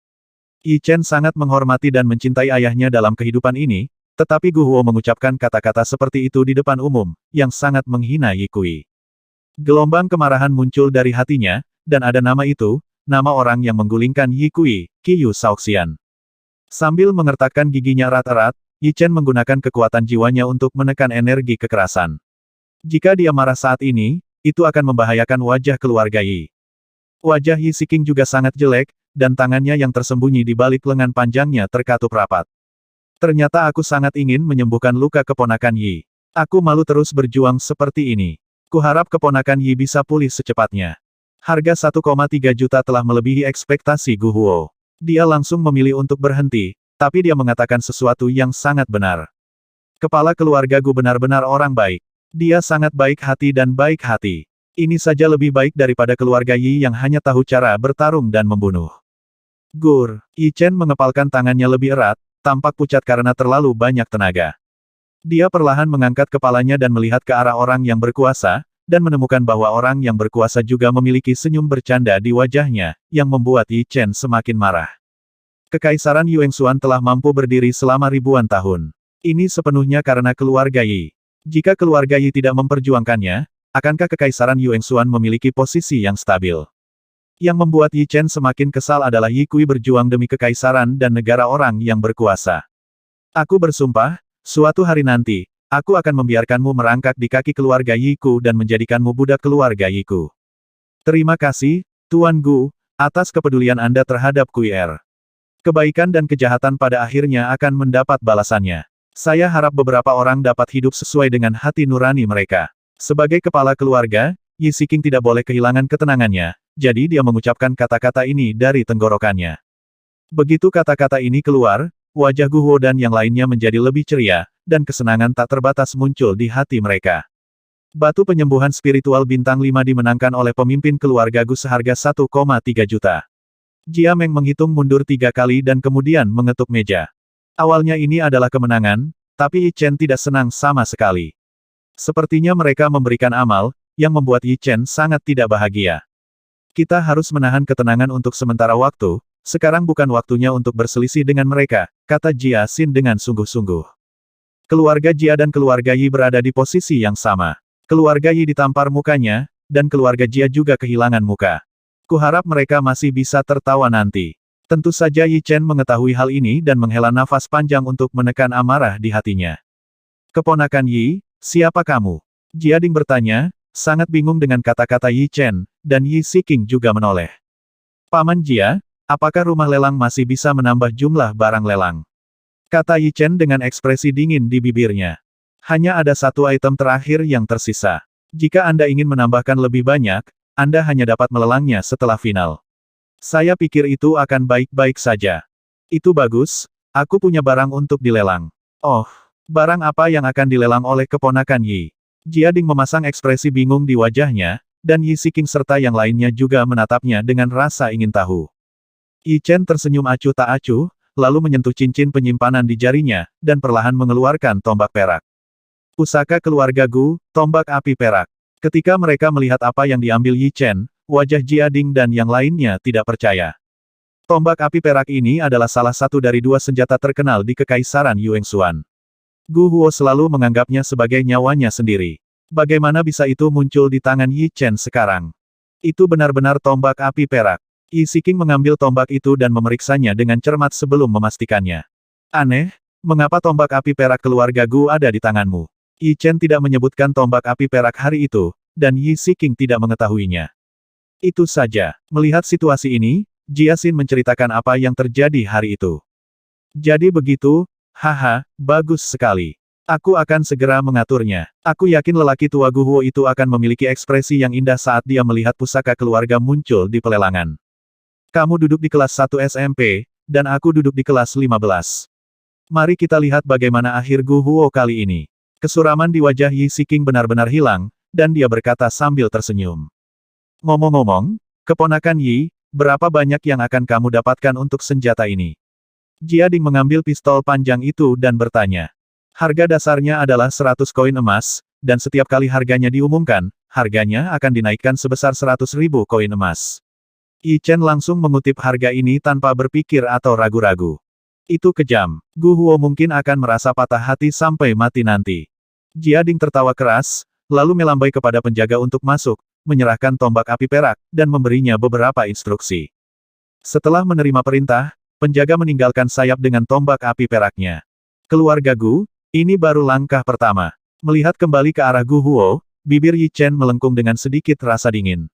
Yi Chen sangat menghormati dan mencintai ayahnya dalam kehidupan ini, tetapi Gu Huo mengucapkan kata-kata seperti itu di depan umum, yang sangat menghina Yi Kui. Gelombang kemarahan muncul dari hatinya, dan ada nama itu, nama orang yang menggulingkan Yi Kui, Qiyu Shaoxian. Sambil mengertakkan giginya erat-erat, Yi Chen menggunakan kekuatan jiwanya untuk menekan energi kekerasan. Jika dia marah saat ini, itu akan membahayakan wajah keluarga Yi. Wajah Yi Siking juga sangat jelek, dan tangannya yang tersembunyi di balik lengan panjangnya terkatup rapat. Ternyata aku sangat ingin menyembuhkan luka keponakan Yi. Aku malu terus berjuang seperti ini. Kuharap keponakan Yi bisa pulih secepatnya. Harga 1,3 juta telah melebihi ekspektasi Gu Huo. Dia langsung memilih untuk berhenti, tapi dia mengatakan sesuatu yang sangat benar. Kepala keluarga Gu benar-benar orang baik. Dia sangat baik hati dan baik hati. Ini saja lebih baik daripada keluarga Yi yang hanya tahu cara bertarung dan membunuh. Gur, Yi Chen mengepalkan tangannya lebih erat, tampak pucat karena terlalu banyak tenaga. Dia perlahan mengangkat kepalanya dan melihat ke arah orang yang berkuasa, dan menemukan bahwa orang yang berkuasa juga memiliki senyum bercanda di wajahnya, yang membuat Yi Chen semakin marah. Kekaisaran Yuengshuan telah mampu berdiri selama ribuan tahun. Ini sepenuhnya karena keluarga Yi. Jika keluarga Yi tidak memperjuangkannya, akankah Kekaisaran Yuengshuan memiliki posisi yang stabil? Yang membuat Yi Chen semakin kesal adalah Yi Kui berjuang demi kekaisaran dan negara orang yang berkuasa. Aku bersumpah, suatu hari nanti, aku akan membiarkanmu merangkak di kaki keluarga Yi Ku dan menjadikanmu budak keluarga Yi Ku. Terima kasih, Tuan Gu, atas kepedulian Anda terhadap Kui Er. Kebaikan dan kejahatan pada akhirnya akan mendapat balasannya. Saya harap beberapa orang dapat hidup sesuai dengan hati nurani mereka. Sebagai kepala keluarga, Yi Siking tidak boleh kehilangan ketenangannya, jadi dia mengucapkan kata-kata ini dari tenggorokannya. Begitu kata-kata ini keluar, wajah Gu Huo dan yang lainnya menjadi lebih ceria, dan kesenangan tak terbatas muncul di hati mereka. Batu penyembuhan spiritual bintang 5 dimenangkan oleh pemimpin keluarga Gu seharga 1,3 juta. Jia Meng menghitung mundur 3 kali dan kemudian mengetuk meja. Awalnya ini adalah kemenangan, tapi Yi Chen tidak senang sama sekali. Sepertinya mereka memberikan amal, yang membuat Yi Chen sangat tidak bahagia. Kita harus menahan ketenangan untuk sementara waktu, sekarang bukan waktunya untuk berselisih dengan mereka, kata Jia Xin dengan sungguh-sungguh. Keluarga Jia dan keluarga Yi berada di posisi yang sama. Keluarga Yi ditampar mukanya, dan keluarga Jia juga kehilangan muka. Kuharap mereka masih bisa tertawa nanti. Tentu saja Yi Chen mengetahui hal ini dan menghela nafas panjang untuk menekan amarah di hatinya. Keponakan Yi, siapa kamu? Jia Ding bertanya, sangat bingung dengan kata-kata Yi Chen, dan Yi Siking juga menoleh. Paman Jia, apakah rumah lelang masih bisa menambah jumlah barang lelang? Kata Yi Chen dengan ekspresi dingin di bibirnya. Hanya ada satu item terakhir yang tersisa. Jika Anda ingin menambahkan lebih banyak, Anda hanya dapat melelangnya setelah final. Saya pikir itu akan baik-baik saja. Itu bagus, aku punya barang untuk dilelang. Oh, barang apa yang akan dilelang oleh keponakan Yi? Jia Ding memasang ekspresi bingung di wajahnya, dan Yi Siking serta yang lainnya juga menatapnya dengan rasa ingin tahu. Yi Chen tersenyum acuh tak acuh, lalu menyentuh cincin penyimpanan di jarinya, dan perlahan mengeluarkan tombak perak. Pusaka keluarga Gu, tombak api perak. Ketika mereka melihat apa yang diambil Yi Chen, wajah Jia Ding dan yang lainnya tidak percaya. Tombak api perak ini adalah salah satu dari 2 senjata terkenal di Kekaisaran Yuengshuan. Gu Huo selalu menganggapnya sebagai nyawanya sendiri. Bagaimana bisa itu muncul di tangan Yi Chen sekarang? Itu benar-benar tombak api perak. Yi Siking mengambil tombak itu dan memeriksanya dengan cermat sebelum memastikannya. Aneh, mengapa tombak api perak keluarga Gu ada di tanganmu? Yi Chen tidak menyebutkan tombak api perak hari itu, dan Yi Siking tidak mengetahuinya. Itu saja. Melihat situasi ini, Jia Xin menceritakan apa yang terjadi hari itu. Jadi begitu, haha, bagus sekali. Aku akan segera mengaturnya. Aku yakin lelaki tua Gu Huo itu akan memiliki ekspresi yang indah saat dia melihat pusaka keluarga muncul di pelelangan. Kamu duduk di kelas 1 SMP, dan aku duduk di kelas 15. Mari kita lihat bagaimana akhir Gu Huo kali ini. Kesuraman di wajah Yi Siking benar-benar hilang, dan dia berkata sambil tersenyum. Ngomong-ngomong, keponakan Yi, berapa banyak yang akan kamu dapatkan untuk senjata ini? Jia Ding mengambil pistol panjang itu dan bertanya. Harga dasarnya adalah 100 koin emas, dan setiap kali harganya diumumkan, harganya akan dinaikkan sebesar 100.000 koin emas. Yi Chen langsung mengutip harga ini tanpa berpikir atau ragu-ragu. Itu kejam. Gu Huo mungkin akan merasa patah hati sampai mati nanti. Jia Ding tertawa keras, lalu melambai kepada penjaga untuk masuk, menyerahkan tombak api perak, dan memberinya beberapa instruksi. Setelah menerima perintah, penjaga meninggalkan sayap dengan tombak api peraknya. Keluarga Gu, ini baru langkah pertama. Melihat kembali ke arah Gu Huo, bibir Yi Chen melengkung dengan sedikit rasa dingin.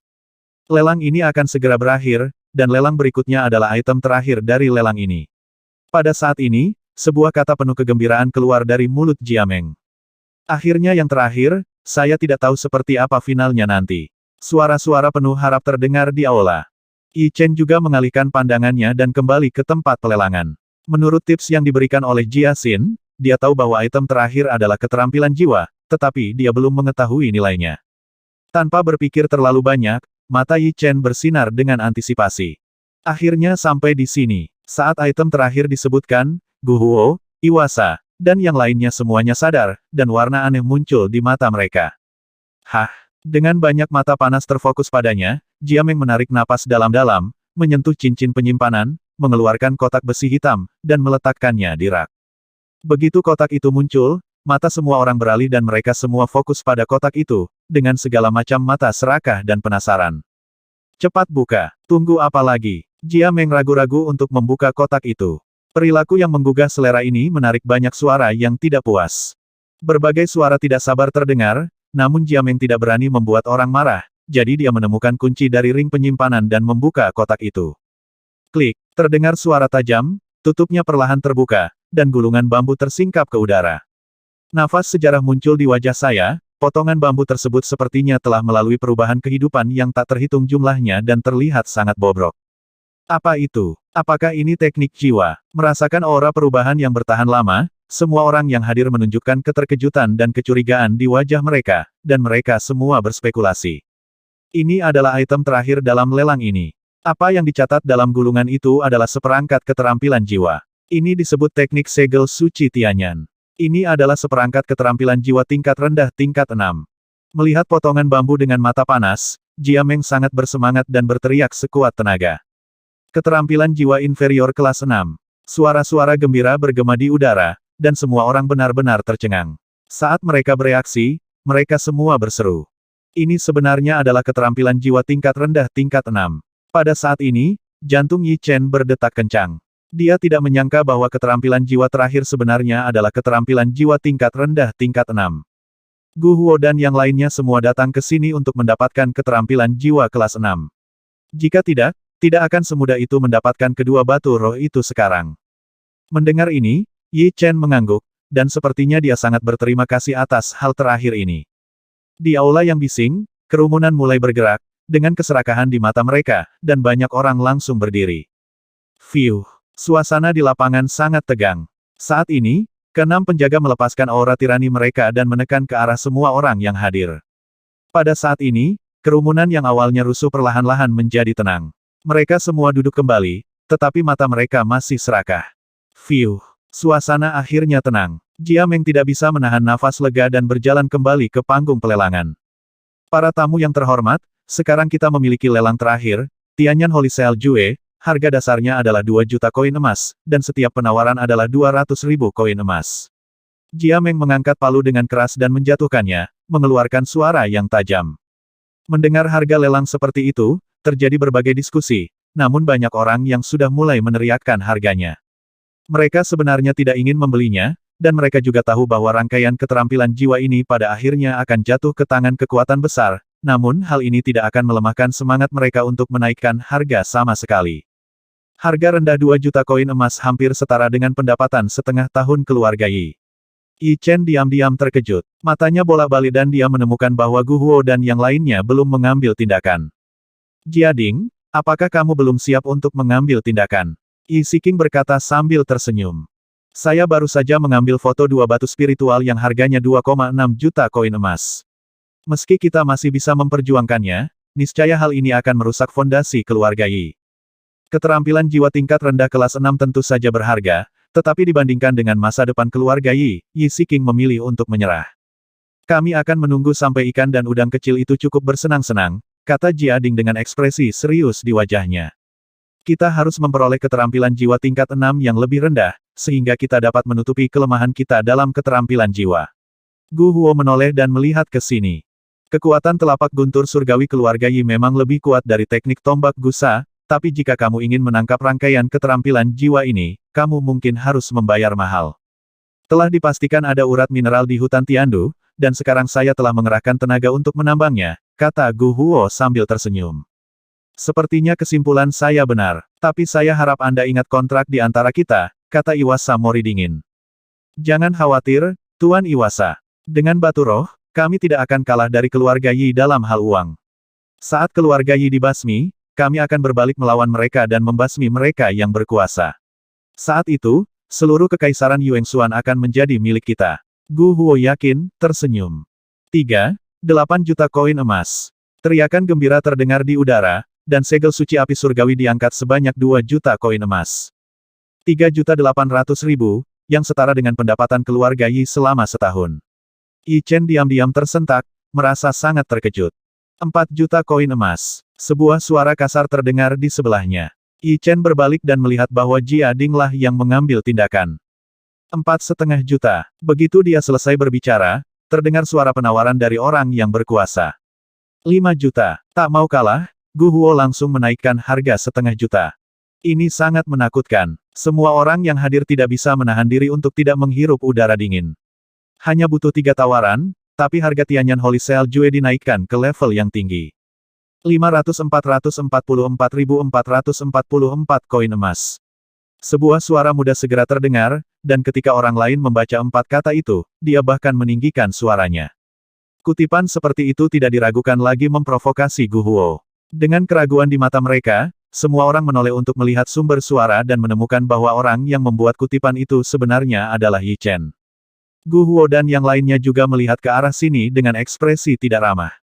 Lelang ini akan segera berakhir, dan lelang berikutnya adalah item terakhir dari lelang ini. Pada saat ini, sebuah kata penuh kegembiraan keluar dari mulut Jia Meng. Akhirnya yang terakhir, saya tidak tahu seperti apa finalnya nanti. Suara-suara penuh harap terdengar di aula. Yi Chen juga mengalihkan pandangannya dan kembali ke tempat pelelangan. Menurut tips yang diberikan oleh Jia Xin, dia tahu bahwa item terakhir adalah keterampilan jiwa, tetapi dia belum mengetahui nilainya. Tanpa berpikir terlalu banyak, mata Yi Chen bersinar dengan antisipasi. Akhirnya sampai di sini. Saat item terakhir disebutkan, Gu Huo, Iwasa, dan yang lainnya semuanya sadar, dan warna aneh muncul di mata mereka. Hah? Dengan banyak mata panas terfokus padanya, Jia Meng menarik napas dalam-dalam, menyentuh cincin penyimpanan, mengeluarkan kotak besi hitam, dan meletakkannya di rak. Begitu kotak itu muncul, mata semua orang beralih dan mereka semua fokus pada kotak itu, dengan segala macam mata serakah dan penasaran. Cepat buka. Tunggu apa lagi? Jia Meng ragu-ragu untuk membuka kotak itu. Perilaku yang menggugah selera ini menarik banyak suara yang tidak puas. Berbagai suara tidak sabar terdengar, namun Jia Meng tidak berani membuat orang marah, jadi dia menemukan kunci dari ring penyimpanan dan membuka kotak itu. Klik, terdengar suara tajam, tutupnya perlahan terbuka, dan gulungan bambu tersingkap ke udara. Nafas sejarah muncul di wajah saya, potongan bambu tersebut sepertinya telah melalui perubahan kehidupan yang tak terhitung jumlahnya dan terlihat sangat bobrok. Apa itu? Apakah ini teknik jiwa? Merasakan aura perubahan yang bertahan lama, semua orang yang hadir menunjukkan keterkejutan dan kecurigaan di wajah mereka, dan mereka semua berspekulasi. Ini adalah item terakhir dalam lelang ini. Apa yang dicatat dalam gulungan itu adalah seperangkat keterampilan jiwa. Ini disebut teknik segel suci Tianyan. Ini adalah seperangkat keterampilan jiwa tingkat rendah tingkat 6. Melihat potongan bambu dengan mata panas, Jia Meng sangat bersemangat dan berteriak sekuat tenaga. Keterampilan jiwa inferior kelas 6. Suara-suara gembira bergema di udara, dan semua orang benar-benar tercengang. Saat mereka bereaksi, mereka semua berseru. Ini sebenarnya adalah keterampilan jiwa tingkat rendah tingkat 6. Pada saat ini, jantung Yi Chen berdetak kencang. Dia tidak menyangka bahwa keterampilan jiwa terakhir sebenarnya adalah keterampilan jiwa tingkat rendah tingkat 6. Gu Huo dan yang lainnya semua datang ke sini untuk mendapatkan keterampilan jiwa kelas 6. Jika tidak akan semudah itu mendapatkan kedua batu roh itu sekarang. Mendengar ini, Yi Chen mengangguk, dan sepertinya dia sangat berterima kasih atas hal terakhir ini. Di aula yang bising, kerumunan mulai bergerak, dengan keserakahan di mata mereka, dan banyak orang langsung berdiri. Fiuh, suasana di lapangan sangat tegang. Saat ini, keenam penjaga melepaskan aura tirani mereka dan menekan ke arah semua orang yang hadir. Pada saat ini, kerumunan yang awalnya rusuh perlahan-lahan menjadi tenang. Mereka semua duduk kembali, tetapi mata mereka masih serakah. Fiuh, suasana akhirnya tenang. Jia Meng tidak bisa menahan nafas lega dan berjalan kembali ke panggung pelelangan. Para tamu yang terhormat, sekarang kita memiliki lelang terakhir, Tianyan Holy Cell Jue, harga dasarnya adalah 2 juta koin emas, dan setiap penawaran adalah 200.000 koin emas. Jia Meng mengangkat palu dengan keras dan menjatuhkannya, mengeluarkan suara yang tajam. Mendengar harga lelang seperti itu, terjadi berbagai diskusi, namun banyak orang yang sudah mulai meneriakkan harganya. Mereka sebenarnya tidak ingin membelinya, dan mereka juga tahu bahwa rangkaian keterampilan jiwa ini pada akhirnya akan jatuh ke tangan kekuatan besar, namun hal ini tidak akan melemahkan semangat mereka untuk menaikkan harga sama sekali. Harga rendah 2 juta koin emas hampir setara dengan pendapatan setengah tahun keluarga Yi. Yi Chen diam-diam terkejut. Matanya bolak-balik dan dia menemukan bahwa Gu Huo dan yang lainnya belum mengambil tindakan. Jia Ding, apakah kamu belum siap untuk mengambil tindakan? Yi Siking berkata sambil tersenyum. Saya baru saja mengambil foto 2 batu spiritual yang harganya 2,6 juta koin emas. Meski kita masih bisa memperjuangkannya, niscaya hal ini akan merusak fondasi keluarga Yi. Keterampilan jiwa tingkat rendah kelas 6 tentu saja berharga, tetapi dibandingkan dengan masa depan keluarga Yi, Yi Siking memilih untuk menyerah. Kami akan menunggu sampai ikan dan udang kecil itu cukup bersenang-senang, kata Jia Ding dengan ekspresi serius di wajahnya. Kita harus memperoleh keterampilan jiwa tingkat 6 yang lebih rendah, sehingga kita dapat menutupi kelemahan kita dalam keterampilan jiwa. Gu Huo menoleh dan melihat ke sini. Kekuatan telapak guntur surgawi keluarga Yi memang lebih kuat dari teknik tombak Gusa, tapi jika kamu ingin menangkap rangkaian keterampilan jiwa ini, kamu mungkin harus membayar mahal. Telah dipastikan ada urat mineral di hutan Tiandu, dan sekarang saya telah mengerahkan tenaga untuk menambangnya, kata Gu Huo sambil tersenyum. Sepertinya kesimpulan saya benar, tapi saya harap Anda ingat kontrak di antara kita, kata Iwasa Mori dingin. Jangan khawatir, Tuan Iwasa. Dengan batu roh, kami tidak akan kalah dari keluarga Yi dalam hal uang. Saat keluarga Yi dibasmi, kami akan berbalik melawan mereka dan membasmi mereka yang berkuasa. Saat itu, seluruh kekaisaran Yuanshuan akan menjadi milik kita. Gu Huo yakin, tersenyum. 8 juta koin emas. Teriakan gembira terdengar di udara, dan segel suci api surgawi diangkat sebanyak 2 juta koin emas. 3.800.000, yang setara dengan pendapatan keluarga Yi selama setahun. Yi Chen diam-diam tersentak, merasa sangat terkejut. 4 juta koin emas. Sebuah suara kasar terdengar di sebelahnya. Yi Chen berbalik dan melihat bahwa Jia Ding lah yang mengambil tindakan. 4,5 juta. Begitu dia selesai berbicara, terdengar suara penawaran dari orang yang berkuasa. 5 juta. Tak mau kalah, Gu Huo langsung menaikkan harga 1,5 juta. Ini sangat menakutkan. Semua orang yang hadir tidak bisa menahan diri untuk tidak menghirup udara dingin. Hanya butuh 3 tawaran, tapi harga Tianyan Holy Cell Jue dinaikkan ke level yang tinggi. 544,444 koin emas. Sebuah suara muda segera terdengar, dan ketika orang lain membaca 4 kata itu, dia bahkan meninggikan suaranya. Kutipan seperti itu tidak diragukan lagi memprovokasi Gu Huo. Dengan keraguan di mata mereka, semua orang menoleh untuk melihat sumber suara dan menemukan bahwa orang yang membuat kutipan itu sebenarnya adalah Yi Chen. Gu Huo dan yang lainnya juga melihat ke arah sini dengan ekspresi tidak ramah.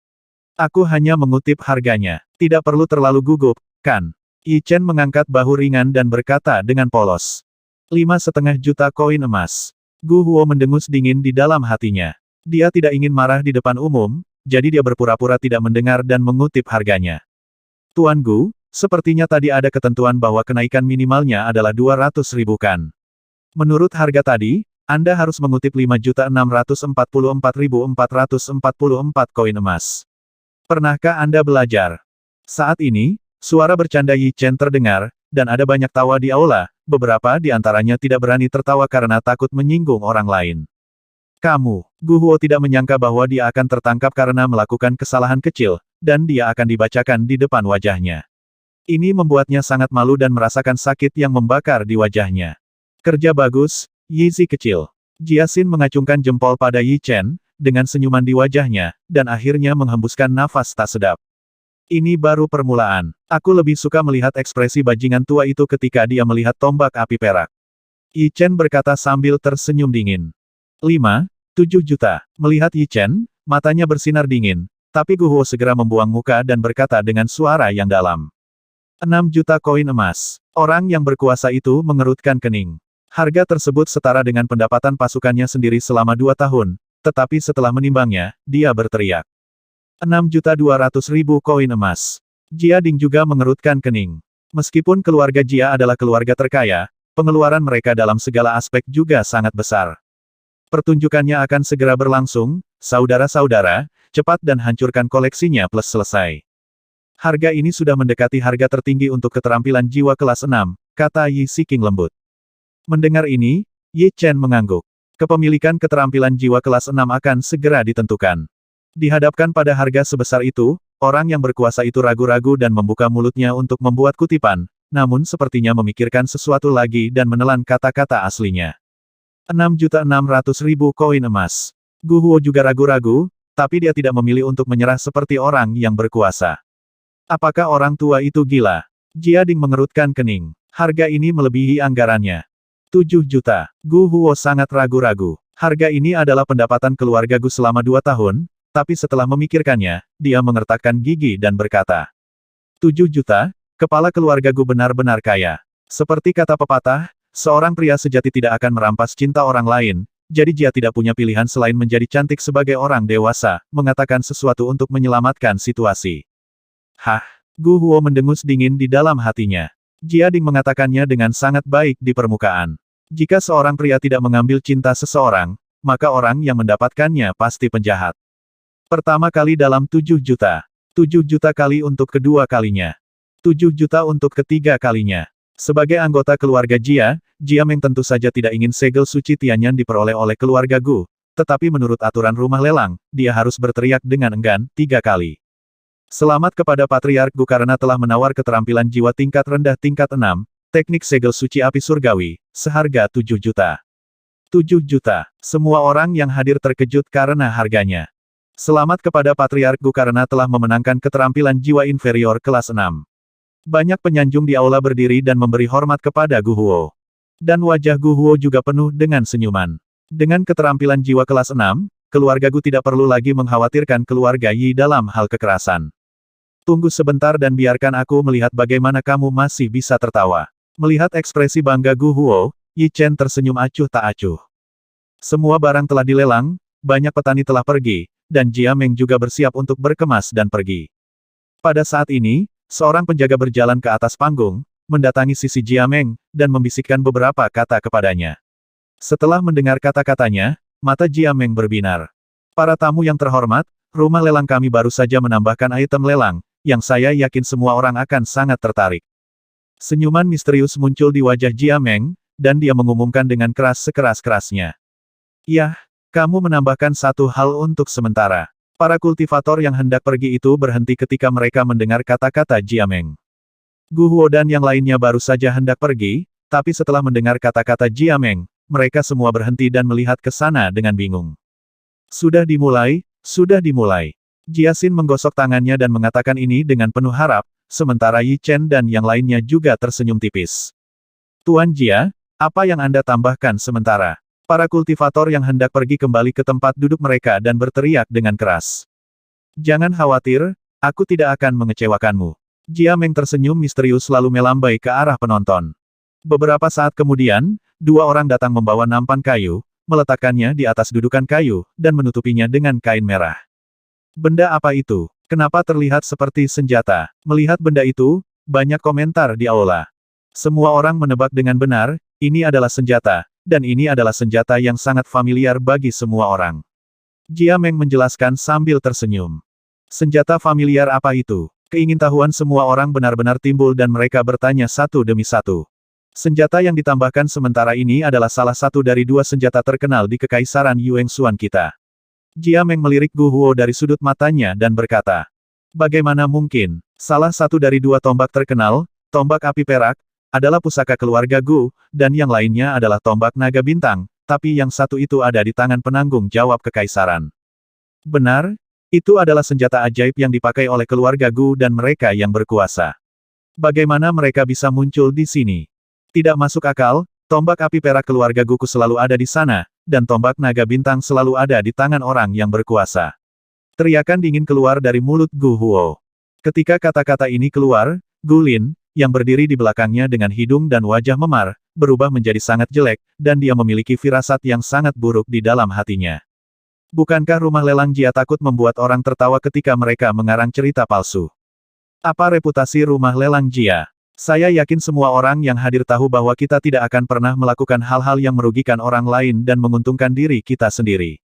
Aku hanya mengutip harganya. Tidak perlu terlalu gugup, kan? Yi Chen mengangkat bahu ringan dan berkata dengan polos. 5,5 juta koin emas. Gu Huo mendengus dingin di dalam hatinya. Dia tidak ingin marah di depan umum, jadi dia berpura-pura tidak mendengar dan mengutip harganya. Tuan Gu, sepertinya tadi ada ketentuan bahwa kenaikan minimalnya adalah 200.000 kan. Menurut harga tadi, Anda harus mengutip 5.644.444 koin emas. Pernahkah Anda belajar? Saat ini, suara bercanda Yi Chen terdengar, dan ada banyak tawa di aula, beberapa di antaranya tidak berani tertawa karena takut menyinggung orang lain. Kamu, Gu Huo tidak menyangka bahwa dia akan tertangkap karena melakukan kesalahan kecil, dan dia akan dibacakan di depan wajahnya. Ini membuatnya sangat malu dan merasakan sakit yang membakar di wajahnya. Kerja bagus, Yizi kecil. Jiaxin mengacungkan jempol pada Yi Chen, dengan senyuman di wajahnya, dan akhirnya menghembuskan nafas tak sedap. Ini baru permulaan. Aku lebih suka melihat ekspresi bajingan tua itu ketika dia melihat tombak api perak. Yi Chen berkata sambil tersenyum dingin. 5,7 juta. Melihat Yi Chen, matanya bersinar dingin, tapi Gu Huo segera membuang muka dan berkata dengan suara yang dalam. 6 juta koin emas. Orang yang berkuasa itu mengerutkan kening. Harga tersebut setara dengan pendapatan pasukannya sendiri selama 2 tahun, tetapi setelah menimbangnya, dia berteriak. 6.200.000 koin emas. Jia Ding juga mengerutkan kening. Meskipun keluarga Jia adalah keluarga terkaya, pengeluaran mereka dalam segala aspek juga sangat besar. Pertunjukannya akan segera berlangsung, saudara-saudara, cepat dan hancurkan koleksinya plus selesai. Harga ini sudah mendekati harga tertinggi untuk keterampilan jiwa kelas 6, kata Yi Siking lembut. Mendengar ini, Yi Chen mengangguk. Kepemilikan keterampilan jiwa kelas 6 akan segera ditentukan. Dihadapkan pada harga sebesar itu, orang yang berkuasa itu ragu-ragu dan membuka mulutnya untuk membuat kutipan, namun sepertinya memikirkan sesuatu lagi dan menelan kata-kata aslinya. 6.600.000 koin emas. Gu Huo juga ragu-ragu, tapi dia tidak memilih untuk menyerah seperti orang yang berkuasa. Apakah orang tua itu gila? Jia Ding mengerutkan kening. Harga ini melebihi anggarannya. 7 juta. Gu Huo sangat ragu-ragu. Harga ini adalah pendapatan keluarga Gu selama 2 tahun, tapi setelah memikirkannya, dia mengertakkan gigi dan berkata. 7 juta, kepala keluarga Gu benar-benar kaya. Seperti kata pepatah, seorang pria sejati tidak akan merampas cinta orang lain, jadi Jia tidak punya pilihan selain menjadi cantik sebagai orang dewasa, mengatakan sesuatu untuk menyelamatkan situasi. Hah? Gu Huo mendengus dingin di dalam hatinya. Jia Ding mengatakannya dengan sangat baik di permukaan. Jika seorang pria tidak mengambil cinta seseorang, maka orang yang mendapatkannya pasti penjahat. Pertama kali dalam 7 juta. 7 juta kali untuk kedua kalinya. 7 juta untuk ketiga kalinya. Sebagai anggota keluarga Jia, Jia Meng tentu saja tidak ingin segel suci Tianyan diperoleh oleh keluarga Gu. Tetapi menurut aturan rumah lelang, dia harus berteriak dengan enggan 3 kali. Selamat kepada Patriark Gu karena telah menawar keterampilan jiwa tingkat rendah tingkat 6, teknik segel suci api surgawi, seharga 7 juta. 7 juta. Semua orang yang hadir terkejut karena harganya. Selamat kepada Patriark Gu karena telah memenangkan keterampilan jiwa inferior kelas 6. Banyak penyanjung di aula berdiri dan memberi hormat kepada Gu Huo. Dan wajah Gu Huo juga penuh dengan senyuman. Dengan keterampilan jiwa kelas 6, keluarga Gu tidak perlu lagi mengkhawatirkan keluarga Yi dalam hal kekerasan. Tunggu sebentar dan biarkan aku melihat bagaimana kamu masih bisa tertawa. Melihat ekspresi bangga Gu Huo, Yi Chen tersenyum acuh tak acuh. Semua barang telah dilelang, banyak petani telah pergi, dan Jia Meng juga bersiap untuk berkemas dan pergi. Pada saat ini, seorang penjaga berjalan ke atas panggung, mendatangi sisi Jia Meng, dan membisikkan beberapa kata kepadanya. Setelah mendengar kata-katanya, mata Jia Meng berbinar. Para tamu yang terhormat, rumah lelang kami baru saja menambahkan item lelang, yang saya yakin semua orang akan sangat tertarik. Senyuman misterius muncul di wajah Jia Meng, dan dia mengumumkan dengan keras sekeras-kerasnya. Yah, kamu menambahkan satu hal untuk sementara. Para kultivator yang hendak pergi itu berhenti ketika mereka mendengar kata-kata Jia Meng. Gu Huo dan yang lainnya baru saja hendak pergi, tapi setelah mendengar kata-kata Jia Meng, mereka semua berhenti dan melihat ke sana dengan bingung. Sudah dimulai, sudah dimulai. Jia Xin menggosok tangannya dan mengatakan ini dengan penuh harap, sementara Yi Chen dan yang lainnya juga tersenyum tipis. Tuan Jia, apa yang Anda tambahkan sementara? Para kultivator yang hendak pergi kembali ke tempat duduk mereka dan berteriak dengan keras. Jangan khawatir, aku tidak akan mengecewakanmu. Jia Meng tersenyum misterius lalu melambai ke arah penonton. Beberapa saat kemudian, dua orang datang membawa nampan kayu, meletakkannya di atas dudukan kayu, dan menutupinya dengan kain merah. Benda apa itu? Kenapa terlihat seperti senjata? Melihat benda itu, banyak komentar di aula. Semua orang menebak dengan benar, ini adalah senjata, dan ini adalah senjata yang sangat familiar bagi semua orang. Jia Meng menjelaskan sambil tersenyum. Senjata familiar apa itu? Keingintahuan semua orang benar-benar timbul dan mereka bertanya satu demi satu. Senjata yang ditambahkan sementara ini adalah salah satu dari dua senjata terkenal di Kekaisaran Yuengsuan kita. Jia Meng melirik Gu Huo dari sudut matanya dan berkata, bagaimana mungkin, salah satu dari dua tombak terkenal, tombak api perak, adalah pusaka keluarga Gu, dan yang lainnya adalah tombak naga bintang, tapi yang satu itu ada di tangan penanggung jawab Kekaisaran. Benar, itu adalah senjata ajaib yang dipakai oleh keluarga Gu dan mereka yang berkuasa. Bagaimana mereka bisa muncul di sini? Tidak masuk akal, tombak api perak keluarga Guku selalu ada di sana, dan tombak naga bintang selalu ada di tangan orang yang berkuasa. Teriakan dingin keluar dari mulut Gu Huo. Ketika kata-kata ini keluar, Gu Lin, yang berdiri di belakangnya dengan hidung dan wajah memar, berubah menjadi sangat jelek, dan dia memiliki firasat yang sangat buruk di dalam hatinya. Bukankah rumah lelang Jia takut membuat orang tertawa ketika mereka mengarang cerita palsu? Apa reputasi rumah lelang Jia? Saya yakin semua orang yang hadir tahu bahwa kita tidak akan pernah melakukan hal-hal yang merugikan orang lain dan menguntungkan diri kita sendiri.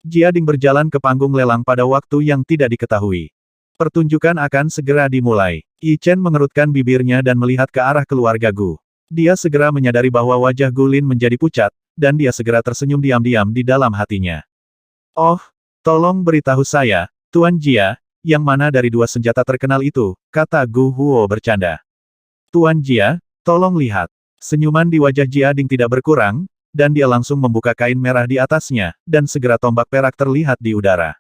Jia Ding berjalan ke panggung lelang pada waktu yang tidak diketahui. Pertunjukan akan segera dimulai. Yi Chen mengerutkan bibirnya dan melihat ke arah keluarga Gu. Dia segera menyadari bahwa wajah Gu Lin menjadi pucat, dan dia segera tersenyum diam-diam di dalam hatinya. Oh, tolong beritahu saya, Tuan Jia, yang mana dari dua senjata terkenal itu, kata Gu Huo bercanda. Tuan Jia, tolong lihat. Senyuman di wajah Jia Ding tidak berkurang, dan dia langsung membuka kain merah di atasnya, dan segera tombak perak terlihat di udara.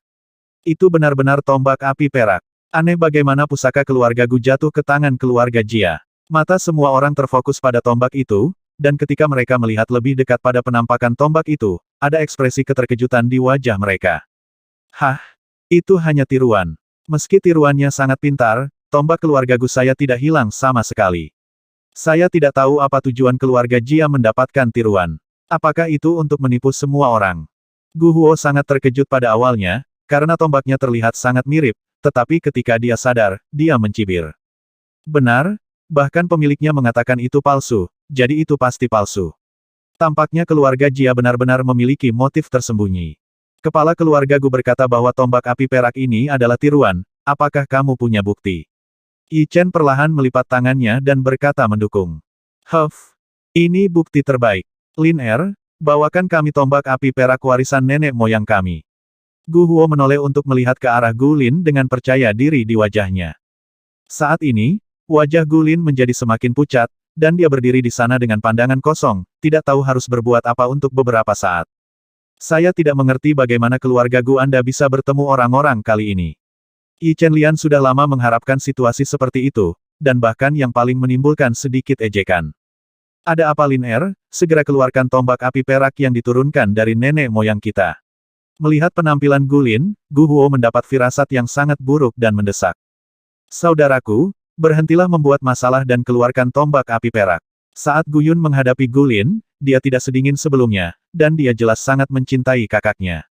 Itu benar-benar tombak api perak. Aneh bagaimana pusaka keluarga Gu jatuh ke tangan keluarga Jia. Mata semua orang terfokus pada tombak itu, dan ketika mereka melihat lebih dekat pada penampakan tombak itu, ada ekspresi keterkejutan di wajah mereka. Hah? Itu hanya tiruan. Meski tiruannya sangat pintar, tombak keluarga Gu saya tidak hilang sama sekali. Saya tidak tahu apa tujuan keluarga Jia mendapatkan tiruan. Apakah itu untuk menipu semua orang? Gu Huo sangat terkejut pada awalnya, karena tombaknya terlihat sangat mirip, tetapi ketika dia sadar, dia mencibir. Benar, bahkan pemiliknya mengatakan itu palsu, jadi itu pasti palsu. Tampaknya keluarga Jia benar-benar memiliki motif tersembunyi. Kepala keluarga Gu berkata bahwa tombak api perak ini adalah tiruan, apakah kamu punya bukti? Yi Chen perlahan melipat tangannya dan berkata mendukung. Huff, ini bukti terbaik. Lin Er, bawakan kami tombak api perak warisan nenek moyang kami. Gu Huo menoleh untuk melihat ke arah Gu Lin dengan percaya diri di wajahnya. Saat ini, wajah Gu Lin menjadi semakin pucat, dan dia berdiri di sana dengan pandangan kosong, tidak tahu harus berbuat apa untuk beberapa saat. Saya tidak mengerti bagaimana keluarga Gu Anda bisa bertemu orang-orang kali ini. Yi Chen Lian sudah lama mengharapkan situasi seperti itu, dan bahkan yang paling menimbulkan sedikit ejekan. Ada apa Lin Er? Segera keluarkan tombak api perak yang diturunkan dari nenek moyang kita. Melihat penampilan Gu Lin, Gu Huo mendapat firasat yang sangat buruk dan mendesak. Saudaraku, berhentilah membuat masalah dan keluarkan tombak api perak. Saat Gu Yun menghadapi Gu Lin, dia tidak sedingin sebelumnya, dan dia jelas sangat mencintai kakaknya.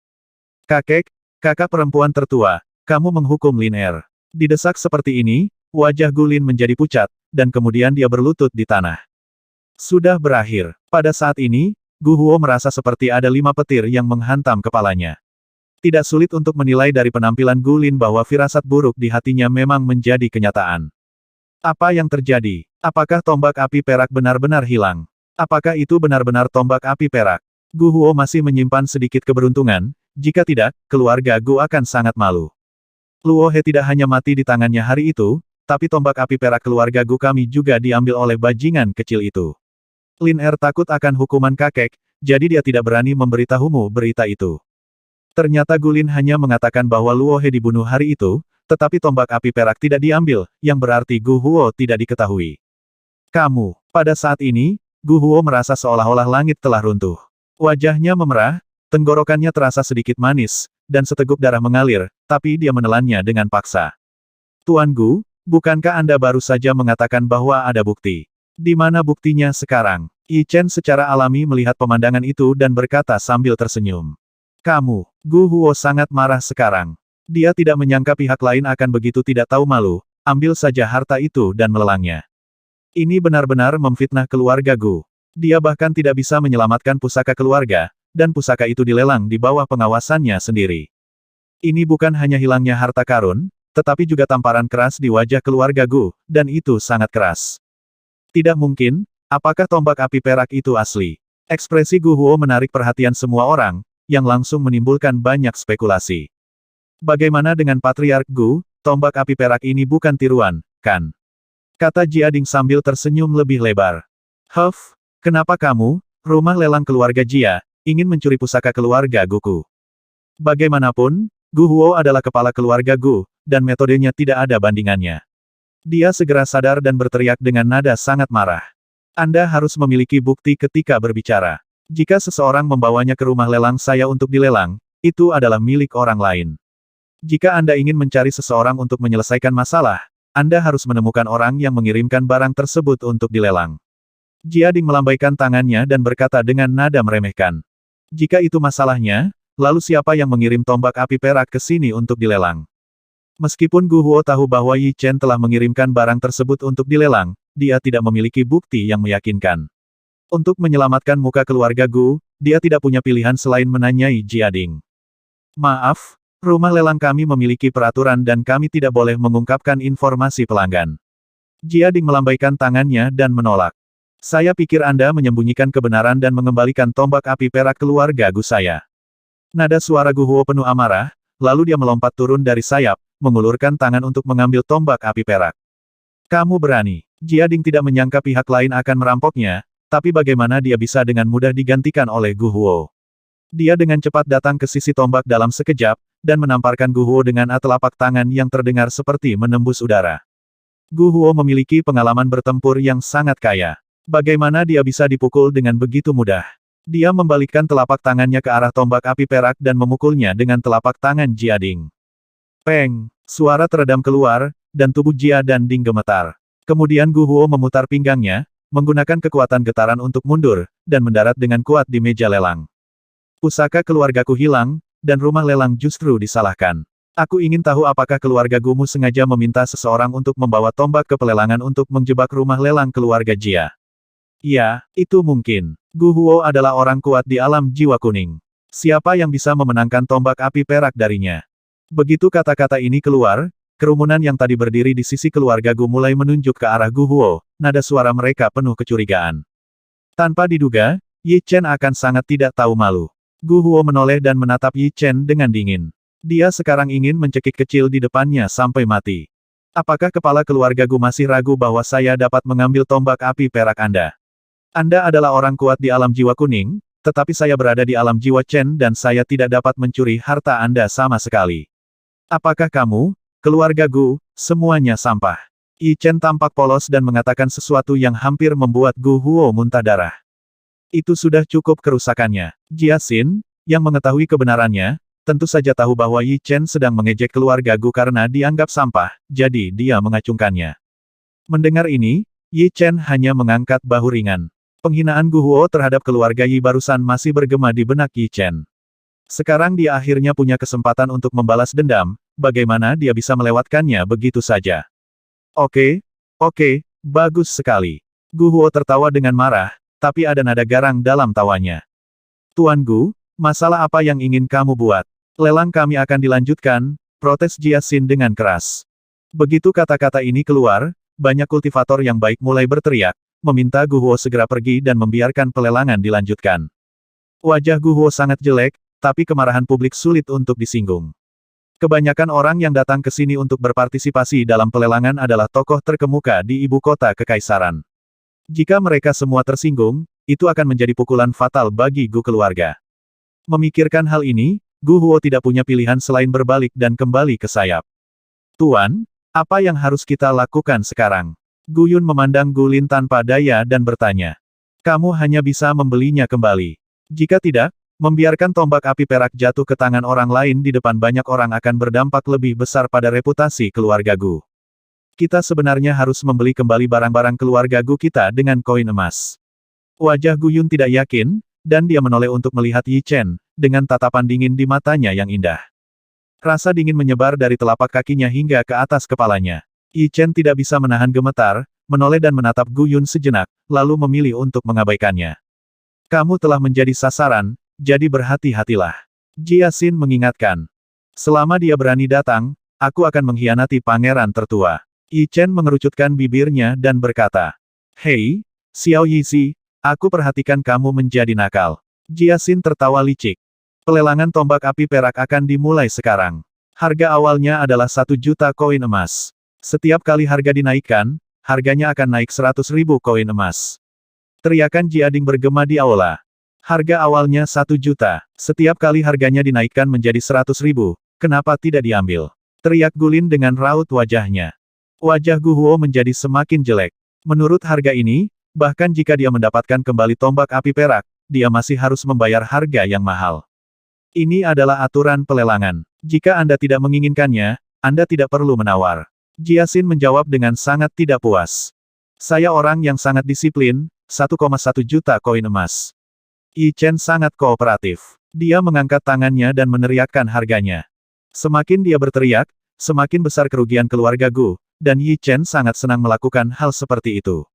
Kakak perempuan tertua, kamu menghukum Lin Er. Didesak seperti ini, wajah Gu Lin menjadi pucat, dan kemudian dia berlutut di tanah. Sudah berakhir. Pada saat ini, Gu Huo merasa seperti ada 5 petir yang menghantam kepalanya. Tidak sulit untuk menilai dari penampilan Gu Lin bahwa firasat buruk di hatinya memang menjadi kenyataan. Apa yang terjadi? Apakah tombak api perak benar-benar hilang? Apakah itu benar-benar tombak api perak? Gu Huo masih menyimpan sedikit keberuntungan, jika tidak, keluarga Gu akan sangat malu. Luo He tidak hanya mati di tangannya hari itu, tapi tombak api perak keluarga Gu kami juga diambil oleh bajingan kecil itu. Lin Er takut akan hukuman kakek, jadi dia tidak berani memberitahumu berita itu. Ternyata Gu Lin hanya mengatakan bahwa Luo He dibunuh hari itu, tetapi tombak api perak tidak diambil, yang berarti Gu Huo tidak diketahui. Kamu, pada saat ini, Gu Huo merasa seolah-olah langit telah runtuh. Wajahnya memerah, tenggorokannya terasa sedikit manis, dan seteguk darah mengalir, tapi dia menelannya dengan paksa. Tuan Gu, bukankah Anda baru saja mengatakan bahwa ada bukti? Di mana buktinya sekarang? Yi Chen secara alami melihat pemandangan itu dan berkata sambil tersenyum. Kamu, Gu Huo sangat marah sekarang. Dia tidak menyangka pihak lain akan begitu tidak tahu malu, ambil saja harta itu dan melelangnya. Ini benar-benar memfitnah keluarga Gu. Dia bahkan tidak bisa menyelamatkan pusaka keluarga, dan pusaka itu dilelang di bawah pengawasannya sendiri. Ini bukan hanya hilangnya harta karun, tetapi juga tamparan keras di wajah keluarga Gu, dan itu sangat keras. Tidak mungkin, apakah tombak api perak itu asli? Ekspresi Gu Huo menarik perhatian semua orang, yang langsung menimbulkan banyak spekulasi. Bagaimana dengan Patriark Gu, tombak api perak ini bukan tiruan, kan? Kata Jiading sambil tersenyum lebih lebar. Huff, kenapa kamu, rumah lelang keluarga Jia, ingin mencuri pusaka keluarga Guku? Bagaimanapun, Gu Huo adalah kepala keluarga Gu, dan metodenya tidak ada bandingannya. Dia segera sadar dan berteriak dengan nada sangat marah. Anda harus memiliki bukti ketika berbicara. Jika seseorang membawanya ke rumah lelang saya untuk dilelang, itu adalah milik orang lain. Jika Anda ingin mencari seseorang untuk menyelesaikan masalah, Anda harus menemukan orang yang mengirimkan barang tersebut untuk dilelang. Jiading melambaikan tangannya dan berkata dengan nada meremehkan. Jika itu masalahnya, lalu siapa yang mengirim tombak api perak ke sini untuk dilelang? Meskipun Gu Huo tahu bahwa Yi Chen telah mengirimkan barang tersebut untuk dilelang, dia tidak memiliki bukti yang meyakinkan. Untuk menyelamatkan muka keluarga Gu, dia tidak punya pilihan selain menanyai Jiading. Maaf, rumah lelang kami memiliki peraturan dan kami tidak boleh mengungkapkan informasi pelanggan. Jiading melambaikan tangannya dan menolak. Saya pikir Anda menyembunyikan kebenaran dan mengembalikan tombak api perak keluarga Gu saya. Nada suara Gu Huo penuh amarah, lalu dia melompat turun dari sayap, mengulurkan tangan untuk mengambil tombak api perak. Kamu berani. Jiading tidak menyangka pihak lain akan merampoknya, tapi bagaimana dia bisa dengan mudah digantikan oleh Gu Huo. Dia dengan cepat datang ke sisi tombak dalam sekejap, dan menamparkan Gu Huo dengan telapak tangan yang terdengar seperti menembus udara. Gu Huo memiliki pengalaman bertempur yang sangat kaya. Bagaimana dia bisa dipukul dengan begitu mudah? Dia membalikkan telapak tangannya ke arah tombak api perak dan memukulnya dengan telapak tangan Jiading. Peng! Suara teredam keluar, dan tubuh Jia dan Ding gemetar. Kemudian Gu Huo memutar pinggangnya, menggunakan kekuatan getaran untuk mundur, dan mendarat dengan kuat di meja lelang. Pusaka keluargaku hilang, dan rumah lelang justru disalahkan. Aku ingin tahu apakah keluarga Gumu sengaja meminta seseorang untuk membawa tombak ke pelelangan untuk menjebak rumah lelang keluarga Jia. Ya, itu mungkin. Gu Huo adalah orang kuat di alam jiwa kuning. Siapa yang bisa memenangkan tombak api perak darinya? Begitu kata-kata ini keluar, kerumunan yang tadi berdiri di sisi keluarga Gu mulai menunjuk ke arah Gu Huo, nada suara mereka penuh kecurigaan. Tanpa diduga, Yi Chen akan sangat tidak tahu malu. Gu Huo menoleh dan menatap Yi Chen dengan dingin. Dia sekarang ingin mencekik kecil di depannya sampai mati. Apakah kepala keluarga Gu masih ragu bahwa saya dapat mengambil tombak api perak Anda? Anda adalah orang kuat di alam jiwa kuning, tetapi saya berada di alam jiwa Chen dan saya tidak dapat mencuri harta Anda sama sekali. Apakah kamu, keluarga Gu, semuanya sampah? Yi Chen tampak polos dan mengatakan sesuatu yang hampir membuat Gu Huo muntah darah. Itu sudah cukup kerusakannya. Jia Xin, yang mengetahui kebenarannya, tentu saja tahu bahwa Yi Chen sedang mengejek keluarga Gu karena dianggap sampah, jadi dia mengacungkannya. Mendengar ini, Yi Chen hanya mengangkat bahu ringan. Penghinaan Gu Huo terhadap keluarga Yi barusan masih bergema di benak Yi Chen. Sekarang dia akhirnya punya kesempatan untuk membalas dendam, bagaimana dia bisa melewatkannya begitu saja. Oke, bagus sekali. Gu Huo tertawa dengan marah, tapi ada nada garang dalam tawanya. Tuan Gu, masalah apa yang ingin kamu buat? Lelang kami akan dilanjutkan, protes Jia Xin dengan keras. Begitu kata-kata ini keluar, banyak kultivator yang baik mulai berteriak, meminta Gu Huo segera pergi dan membiarkan pelelangan dilanjutkan. Wajah Gu Huo sangat jelek, tapi kemarahan publik sulit untuk disinggung. Kebanyakan orang yang datang ke sini untuk berpartisipasi dalam pelelangan adalah tokoh terkemuka di ibu kota kekaisaran. Jika mereka semua tersinggung, itu akan menjadi pukulan fatal bagi Gu keluarga. Memikirkan hal ini, Gu Huo tidak punya pilihan selain berbalik dan kembali ke sayap. Tuan, apa yang harus kita lakukan sekarang? Gu Yun memandang Gu Lin tanpa daya dan bertanya. Kamu hanya bisa membelinya kembali. Jika tidak, membiarkan tombak api perak jatuh ke tangan orang lain di depan banyak orang akan berdampak lebih besar pada reputasi keluarga Gu. Kita sebenarnya harus membeli kembali barang-barang keluarga Gu kita dengan koin emas. Wajah Gu Yun tidak yakin, dan dia menoleh untuk melihat Yi Chen, dengan tatapan dingin di matanya yang indah. Rasa dingin menyebar dari telapak kakinya hingga ke atas kepalanya. Yi Chen tidak bisa menahan gemetar, menoleh dan menatap Gu Yun sejenak, lalu memilih untuk mengabaikannya. Kamu telah menjadi sasaran, jadi berhati-hatilah. Jia Xin mengingatkan. Selama dia berani datang, aku akan mengkhianati pangeran tertua. Yi Chen mengerucutkan bibirnya dan berkata. Hei, Xiao Yizi, aku perhatikan kamu menjadi nakal. Jia Xin tertawa licik. Pelelangan tombak api perak akan dimulai sekarang. Harga awalnya adalah 1 juta koin emas. Setiap kali harga dinaikkan, harganya akan naik 100.000 koin emas. Teriakan Jiading bergema di aula. Harga awalnya 1 juta. Setiap kali harganya dinaikkan menjadi 100.000, kenapa tidak diambil? Teriak Gulin dengan raut wajahnya. Wajah Gu Huo menjadi semakin jelek. Menurut harga ini, bahkan jika dia mendapatkan kembali tombak api perak, dia masih harus membayar harga yang mahal. Ini adalah aturan pelelangan. Jika Anda tidak menginginkannya, Anda tidak perlu menawar. Jia Xin menjawab dengan sangat tidak puas. Saya orang yang sangat disiplin, 1,1 juta koin emas. Yi Chen sangat kooperatif. Dia mengangkat tangannya dan meneriakkan harganya. Semakin dia berteriak, semakin besar kerugian keluarga Gu, dan Yi Chen sangat senang melakukan hal seperti itu.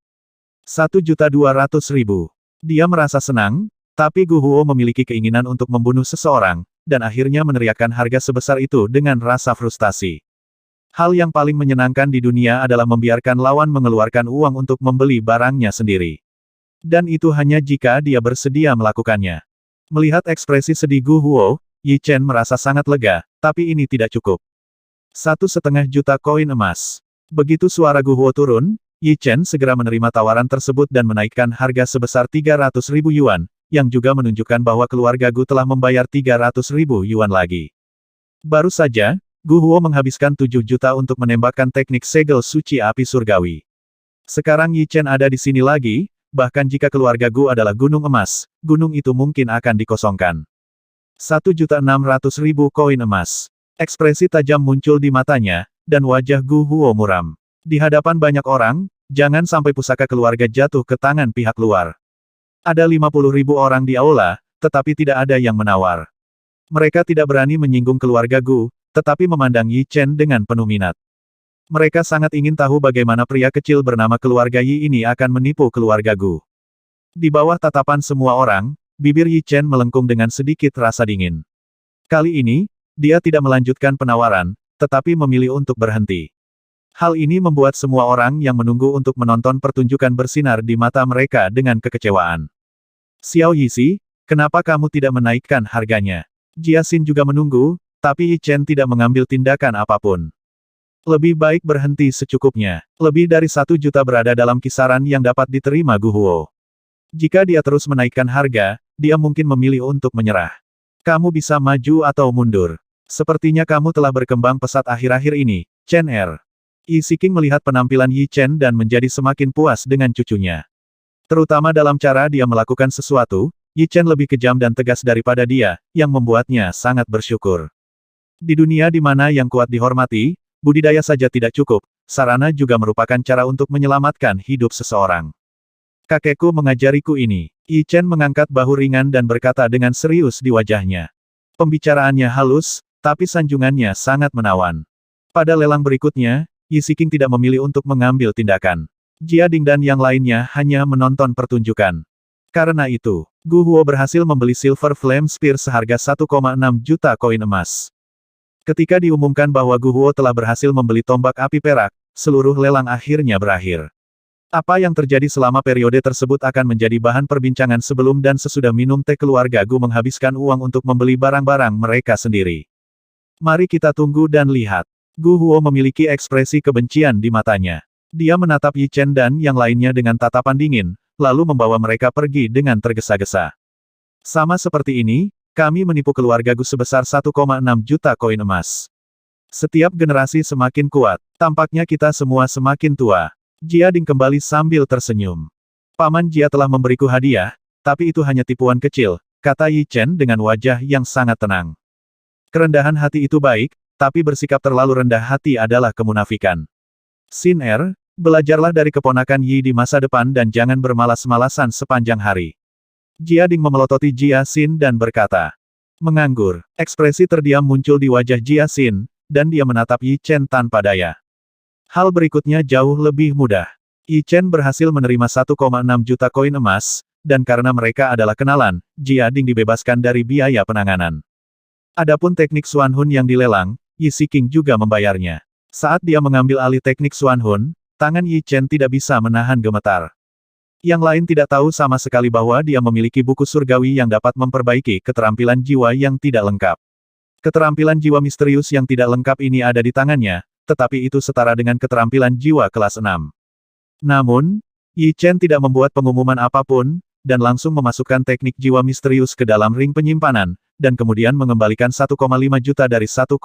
1.200.000. Dia merasa senang, tapi Gu Huo memiliki keinginan untuk membunuh seseorang, dan akhirnya meneriakkan harga sebesar itu dengan rasa frustasi. Hal yang paling menyenangkan di dunia adalah membiarkan lawan mengeluarkan uang untuk membeli barangnya sendiri. Dan itu hanya jika dia bersedia melakukannya. Melihat ekspresi sedih Gu Huo, Yi Chen merasa sangat lega, tapi ini tidak cukup. 1,5 juta koin emas. Begitu suara Gu Huo turun, Yi Chen segera menerima tawaran tersebut dan menaikkan harga sebesar 300.000 yuan, yang juga menunjukkan bahwa keluarga Gu telah membayar 300.000 yuan lagi. Baru saja, Gu Huo menghabiskan 7 juta untuk menembakkan teknik segel suci api surgawi. Sekarang Yi Chen ada di sini lagi, bahkan jika keluarga Gu adalah gunung emas, gunung itu mungkin akan dikosongkan. 1.600.000 koin emas. Ekspresi tajam muncul di matanya, dan wajah Gu Huo muram. Di hadapan banyak orang, jangan sampai pusaka keluarga jatuh ke tangan pihak luar. Ada 50.000 orang di aula, tetapi tidak ada yang menawar. Mereka tidak berani menyinggung keluarga Gu, tetapi memandang Yi Chen dengan penuh minat. Mereka sangat ingin tahu bagaimana pria kecil bernama keluarga Yi ini akan menipu keluarga Gu. Di bawah tatapan semua orang, bibir Yi Chen melengkung dengan sedikit rasa dingin. Kali ini, dia tidak melanjutkan penawaran, tetapi memilih untuk berhenti. Hal ini membuat semua orang yang menunggu untuk menonton pertunjukan bersinar di mata mereka dengan kekecewaan. Xiao Yizi, kenapa kamu tidak menaikkan harganya? Jia Xin juga menunggu, tapi Yi Chen tidak mengambil tindakan apapun. Lebih baik berhenti secukupnya. Lebih dari 1 juta berada dalam kisaran yang dapat diterima Gu Huo. Jika dia terus menaikkan harga, dia mungkin memilih untuk menyerah. Kamu bisa maju atau mundur. Sepertinya kamu telah berkembang pesat akhir-akhir ini, Chen Er. Yi Siking melihat penampilan Yi Chen dan menjadi semakin puas dengan cucunya. Terutama dalam cara dia melakukan sesuatu, Yi Chen lebih kejam dan tegas daripada dia, yang membuatnya sangat bersyukur. Di dunia di mana yang kuat dihormati, budidaya saja tidak cukup, sarana juga merupakan cara untuk menyelamatkan hidup seseorang. Kakekku mengajariku ini. Yi Chen mengangkat bahu ringan dan berkata dengan serius di wajahnya. Pembicaraannya halus, tapi sanjungannya sangat menawan. Pada lelang berikutnya, Yi Siking tidak memilih untuk mengambil tindakan. Jia Ding dan yang lainnya hanya menonton pertunjukan. Karena itu, Gu Huo berhasil membeli Silver Flame Spear seharga 1,6 juta koin emas. Ketika diumumkan bahwa Gu Huo telah berhasil membeli tombak api perak, seluruh lelang akhirnya berakhir. Apa yang terjadi selama periode tersebut akan menjadi bahan perbincangan sebelum dan sesudah minum teh keluarga Gu menghabiskan uang untuk membeli barang-barang mereka sendiri. Mari kita tunggu dan lihat. Gu Huo memiliki ekspresi kebencian di matanya. Dia menatap Yi Chen dan yang lainnya dengan tatapan dingin, lalu membawa mereka pergi dengan tergesa-gesa. Sama seperti ini, kami menipu keluarga Gu sebesar 1,6 juta koin emas. Setiap generasi semakin kuat, tampaknya kita semua semakin tua. Jia Ding kembali sambil tersenyum. Paman Jia telah memberiku hadiah, tapi itu hanya tipuan kecil, kata Yi Chen dengan wajah yang sangat tenang. Kerendahan hati itu baik, tapi bersikap terlalu rendah hati adalah kemunafikan. Xin Er, belajarlah dari keponakan Yi di masa depan dan jangan bermalas-malasan sepanjang hari. Jia Ding memelototi Jia Xin dan berkata. Menganggur, ekspresi terdiam muncul di wajah Jia Xin, dan dia menatap Yi Chen tanpa daya. Hal berikutnya jauh lebih mudah. Yi Chen berhasil menerima 1,6 juta koin emas, dan karena mereka adalah kenalan, Jia Ding dibebaskan dari biaya penanganan. Adapun teknik Xuan Hun yang dilelang, Yi Siking juga membayarnya. Saat dia mengambil alih teknik Xuan Hun, tangan Yi Chen tidak bisa menahan gemetar. Yang lain tidak tahu sama sekali bahwa dia memiliki buku surgawi yang dapat memperbaiki keterampilan jiwa yang tidak lengkap. Keterampilan jiwa misterius yang tidak lengkap ini ada di tangannya, tetapi itu setara dengan keterampilan jiwa kelas 6. Namun, Yi Chen tidak membuat pengumuman apapun, dan langsung memasukkan teknik jiwa misterius ke dalam ring penyimpanan, dan kemudian mengembalikan 1,5 juta dari 1,6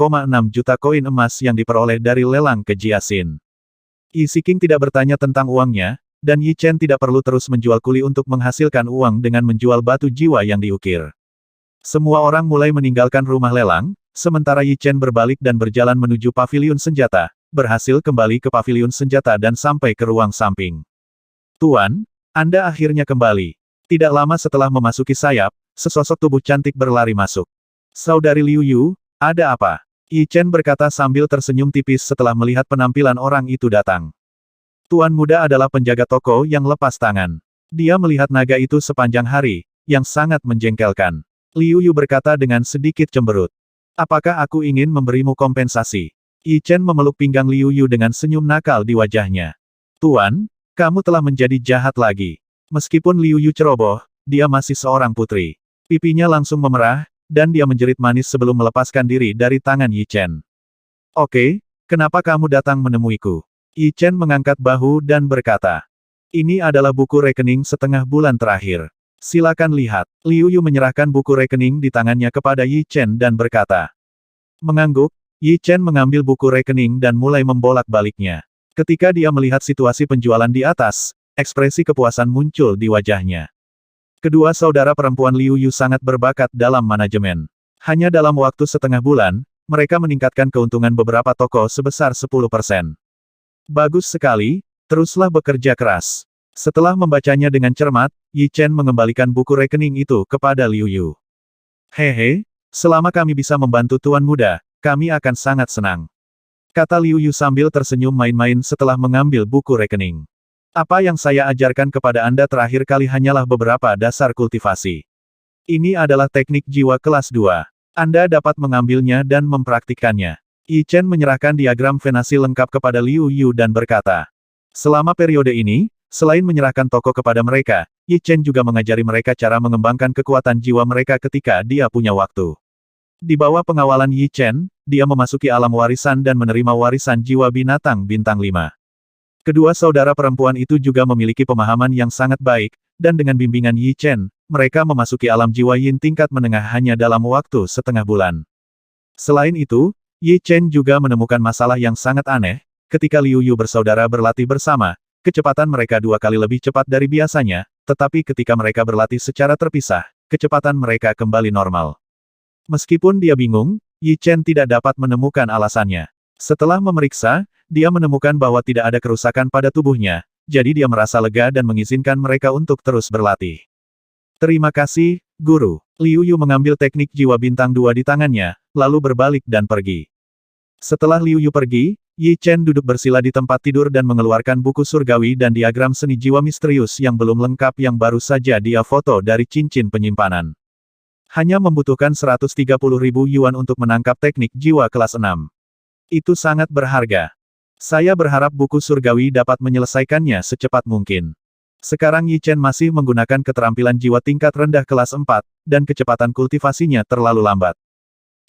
juta koin emas yang diperoleh dari lelang ke Jia Xin. Yi Siking tidak bertanya tentang uangnya, dan Yi Chen tidak perlu terus menjual kuli untuk menghasilkan uang dengan menjual batu jiwa yang diukir. Semua orang mulai meninggalkan rumah lelang, sementara Yi Chen berbalik dan berjalan menuju paviliun senjata, berhasil kembali ke paviliun senjata dan sampai ke ruang samping. Tuan, Anda akhirnya kembali. Tidak lama setelah memasuki sayap, sesosok tubuh cantik berlari masuk. Saudari Liu Yu, ada apa? Yi Chen berkata sambil tersenyum tipis setelah melihat penampilan orang itu datang. Tuan muda adalah penjaga toko yang lepas tangan. Dia melihat naga itu sepanjang hari, yang sangat menjengkelkan. Liu Yu berkata dengan sedikit cemberut. Apakah aku ingin memberimu kompensasi? Yi Chen memeluk pinggang Liu Yu dengan senyum nakal di wajahnya. Tuan, kamu telah menjadi jahat lagi. Meskipun Liu Yu ceroboh, dia masih seorang putri. Pipinya langsung memerah, dan dia menjerit manis sebelum melepaskan diri dari tangan Yi Chen. Oke, kenapa kamu datang menemuiku? Yi Chen mengangkat bahu dan berkata. Ini adalah buku rekening setengah bulan terakhir. Silakan lihat. Liu Yu menyerahkan buku rekening di tangannya kepada Yi Chen dan berkata. Mengangguk, Yi Chen mengambil buku rekening dan mulai membolak-baliknya. Ketika dia melihat situasi penjualan di atas, ekspresi kepuasan muncul di wajahnya. Kedua saudara perempuan Liu Yu sangat berbakat dalam manajemen. Hanya dalam waktu setengah bulan, mereka meningkatkan keuntungan beberapa toko sebesar 10%. Bagus sekali, teruslah bekerja keras. Setelah membacanya dengan cermat, Yi Chen mengembalikan buku rekening itu kepada Liu Yu. Hehe, selama kami bisa membantu tuan muda, kami akan sangat senang. Kata Liu Yu sambil tersenyum main-main setelah mengambil buku rekening. Apa yang saya ajarkan kepada Anda terakhir kali hanyalah beberapa dasar kultivasi. Ini adalah teknik jiwa kelas 2. Anda dapat mengambilnya dan mempraktikkannya. Yi Chen menyerahkan diagram venasi lengkap kepada Liu Yu dan berkata. Selama periode ini, selain menyerahkan toko kepada mereka, Yi Chen juga mengajari mereka cara mengembangkan kekuatan jiwa mereka ketika dia punya waktu. Di bawah pengawalan Yi Chen, dia memasuki alam warisan dan menerima warisan jiwa binatang bintang 5. Kedua saudara perempuan itu juga memiliki pemahaman yang sangat baik, dan dengan bimbingan Yi Chen, mereka memasuki alam jiwa Yin tingkat menengah hanya dalam waktu setengah bulan. Selain itu, Yi Chen juga menemukan masalah yang sangat aneh, ketika Liu Yu bersaudara berlatih bersama, kecepatan mereka 2 kali lebih cepat dari biasanya, tetapi ketika mereka berlatih secara terpisah, kecepatan mereka kembali normal. Meskipun dia bingung, Yi Chen tidak dapat menemukan alasannya. Setelah memeriksa, dia menemukan bahwa tidak ada kerusakan pada tubuhnya, jadi dia merasa lega dan mengizinkan mereka untuk terus berlatih. Terima kasih, Guru. Liu Yu mengambil teknik jiwa bintang 2 di tangannya, lalu berbalik dan pergi. Setelah Liu Yu pergi, Yi Chen duduk bersila di tempat tidur dan mengeluarkan buku surgawi dan diagram seni jiwa misterius yang belum lengkap yang baru saja dia foto dari cincin penyimpanan. Hanya membutuhkan 130.000 yuan untuk menangkap teknik jiwa kelas 6. Itu sangat berharga. Saya berharap buku surgawi dapat menyelesaikannya secepat mungkin. Sekarang Yi Chen masih menggunakan keterampilan jiwa tingkat rendah kelas 4, dan kecepatan kultivasinya terlalu lambat.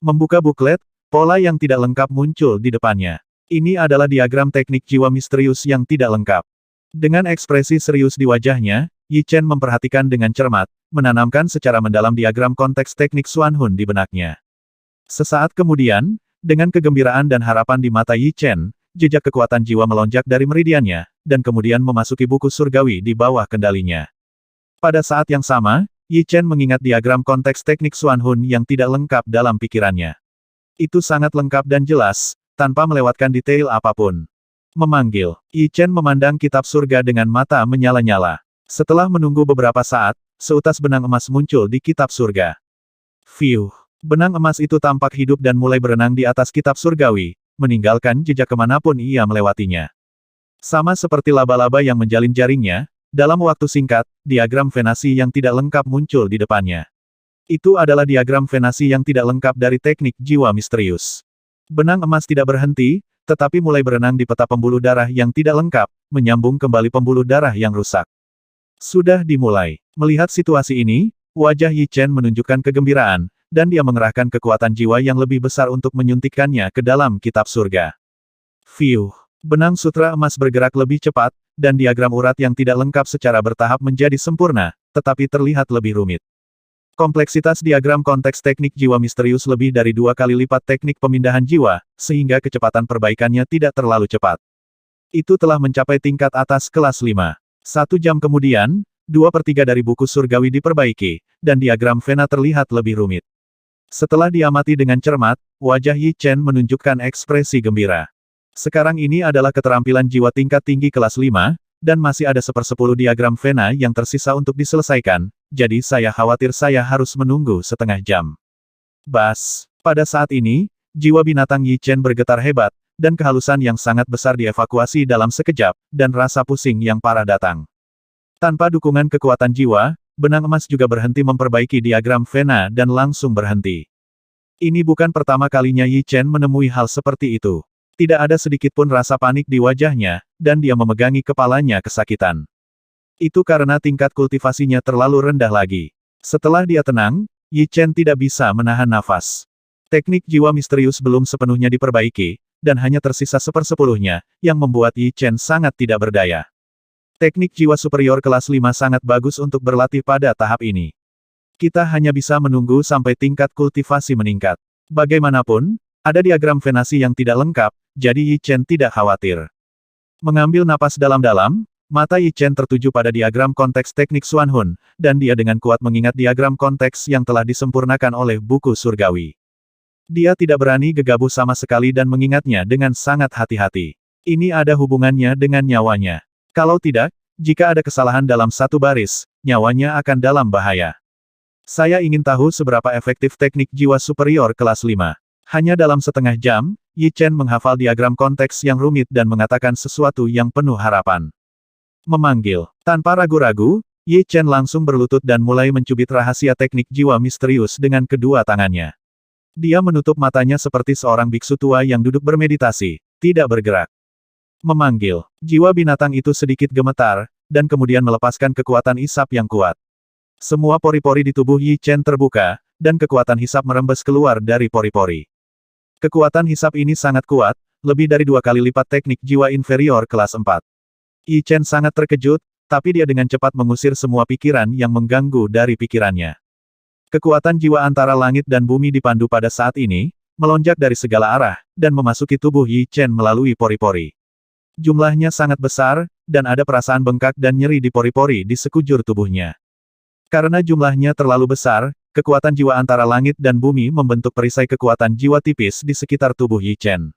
Membuka buklet, pola yang tidak lengkap muncul di depannya. Ini adalah diagram teknik jiwa misterius yang tidak lengkap. Dengan ekspresi serius di wajahnya, Yi Chen memperhatikan dengan cermat, menanamkan secara mendalam diagram konteks teknik Xuan Hun di benaknya. Sesaat kemudian, dengan kegembiraan dan harapan di mata Yi Chen, jejak kekuatan jiwa melonjak dari meridiannya, dan kemudian memasuki buku surgawi di bawah kendalinya. Pada saat yang sama, Yi Chen mengingat diagram konteks teknik Xuan Hun yang tidak lengkap dalam pikirannya. Itu sangat lengkap dan jelas, tanpa melewatkan detail apapun. Memanggil. Yi Chen memandang kitab surga dengan mata menyala-nyala. Setelah menunggu beberapa saat, seutas benang emas muncul di kitab surga. Fiuh. Benang emas itu tampak hidup dan mulai berenang di atas kitab surgawi, meninggalkan jejak kemanapun ia melewatinya. Sama seperti laba-laba yang menjalin jaringnya, dalam waktu singkat, diagram venasi yang tidak lengkap muncul di depannya. Itu adalah diagram venasi yang tidak lengkap dari teknik jiwa misterius. Benang emas tidak berhenti, tetapi mulai berenang di peta pembuluh darah yang tidak lengkap, menyambung kembali pembuluh darah yang rusak. Sudah dimulai. Melihat situasi ini, wajah Yi Chen menunjukkan kegembiraan, dan dia mengerahkan kekuatan jiwa yang lebih besar untuk menyuntikkannya ke dalam kitab surga. Fiuh. Benang sutra emas bergerak lebih cepat, dan diagram urat yang tidak lengkap secara bertahap menjadi sempurna, tetapi terlihat lebih rumit. Kompleksitas diagram konteks teknik jiwa misterius lebih dari 2 kali lipat teknik pemindahan jiwa, sehingga kecepatan perbaikannya tidak terlalu cepat. Itu telah mencapai tingkat atas kelas 5. 1 jam kemudian, 2/3 dari buku surgawi diperbaiki, dan diagram Vena terlihat lebih rumit. Setelah diamati dengan cermat, wajah Yi Chen menunjukkan ekspresi gembira. Sekarang ini adalah keterampilan jiwa tingkat tinggi kelas 5, dan masih ada 1/10 diagram Vena yang tersisa untuk diselesaikan, jadi saya khawatir saya harus menunggu setengah jam. Bas. Pada saat ini, jiwa binatang Yi Chen bergetar hebat, dan kehalusan yang sangat besar dievakuasi dalam sekejap, dan rasa pusing yang parah datang. Tanpa dukungan kekuatan jiwa, benang emas juga berhenti memperbaiki diagram Vena dan langsung berhenti. Ini bukan pertama kalinya Yi Chen menemui hal seperti itu. Tidak ada sedikit pun rasa panik di wajahnya, dan dia memegangi kepalanya kesakitan. Itu karena tingkat kultivasinya terlalu rendah lagi. Setelah dia tenang, Yi Chen tidak bisa menahan nafas. Teknik jiwa misterius belum sepenuhnya diperbaiki, dan hanya tersisa 1/10-nya, yang membuat Yi Chen sangat tidak berdaya. Teknik jiwa superior kelas 5 sangat bagus untuk berlatih pada tahap ini. Kita hanya bisa menunggu sampai tingkat kultivasi meningkat. Bagaimanapun, ada diagram venasi yang tidak lengkap, jadi Yi Chen tidak khawatir. Mengambil napas dalam-dalam, mata Yi Chen tertuju pada diagram konteks teknik Xuan Hun, dan dia dengan kuat mengingat diagram konteks yang telah disempurnakan oleh buku surgawi. Dia tidak berani gegabah sama sekali dan mengingatnya dengan sangat hati-hati. Ini ada hubungannya dengan nyawanya. Kalau tidak, jika ada kesalahan dalam satu baris, nyawanya akan dalam bahaya. Saya ingin tahu seberapa efektif teknik jiwa superior kelas 5. Hanya dalam setengah jam, Yi Chen menghafal diagram konteks yang rumit dan mengatakan sesuatu yang penuh harapan. Memanggil. Tanpa ragu-ragu, Yi Chen langsung berlutut dan mulai mencubit rahasia teknik jiwa misterius dengan kedua tangannya. Dia menutup matanya seperti seorang biksu tua yang duduk bermeditasi, tidak bergerak. Memanggil. Jiwa binatang itu sedikit gemetar, dan kemudian melepaskan kekuatan isap yang kuat. Semua pori-pori di tubuh Yi Chen terbuka, dan kekuatan hisap merembes keluar dari pori-pori. Kekuatan hisap ini sangat kuat, lebih dari 2 kali lipat teknik jiwa inferior kelas 4. Yi Chen sangat terkejut, tapi dia dengan cepat mengusir semua pikiran yang mengganggu dari pikirannya. Kekuatan jiwa antara langit dan bumi dipandu pada saat ini, melonjak dari segala arah, dan memasuki tubuh Yi Chen melalui pori-pori. Jumlahnya sangat besar, dan ada perasaan bengkak dan nyeri di pori-pori di sekujur tubuhnya. Karena jumlahnya terlalu besar, kekuatan jiwa antara langit dan bumi membentuk perisai kekuatan jiwa tipis di sekitar tubuh Yi Chen.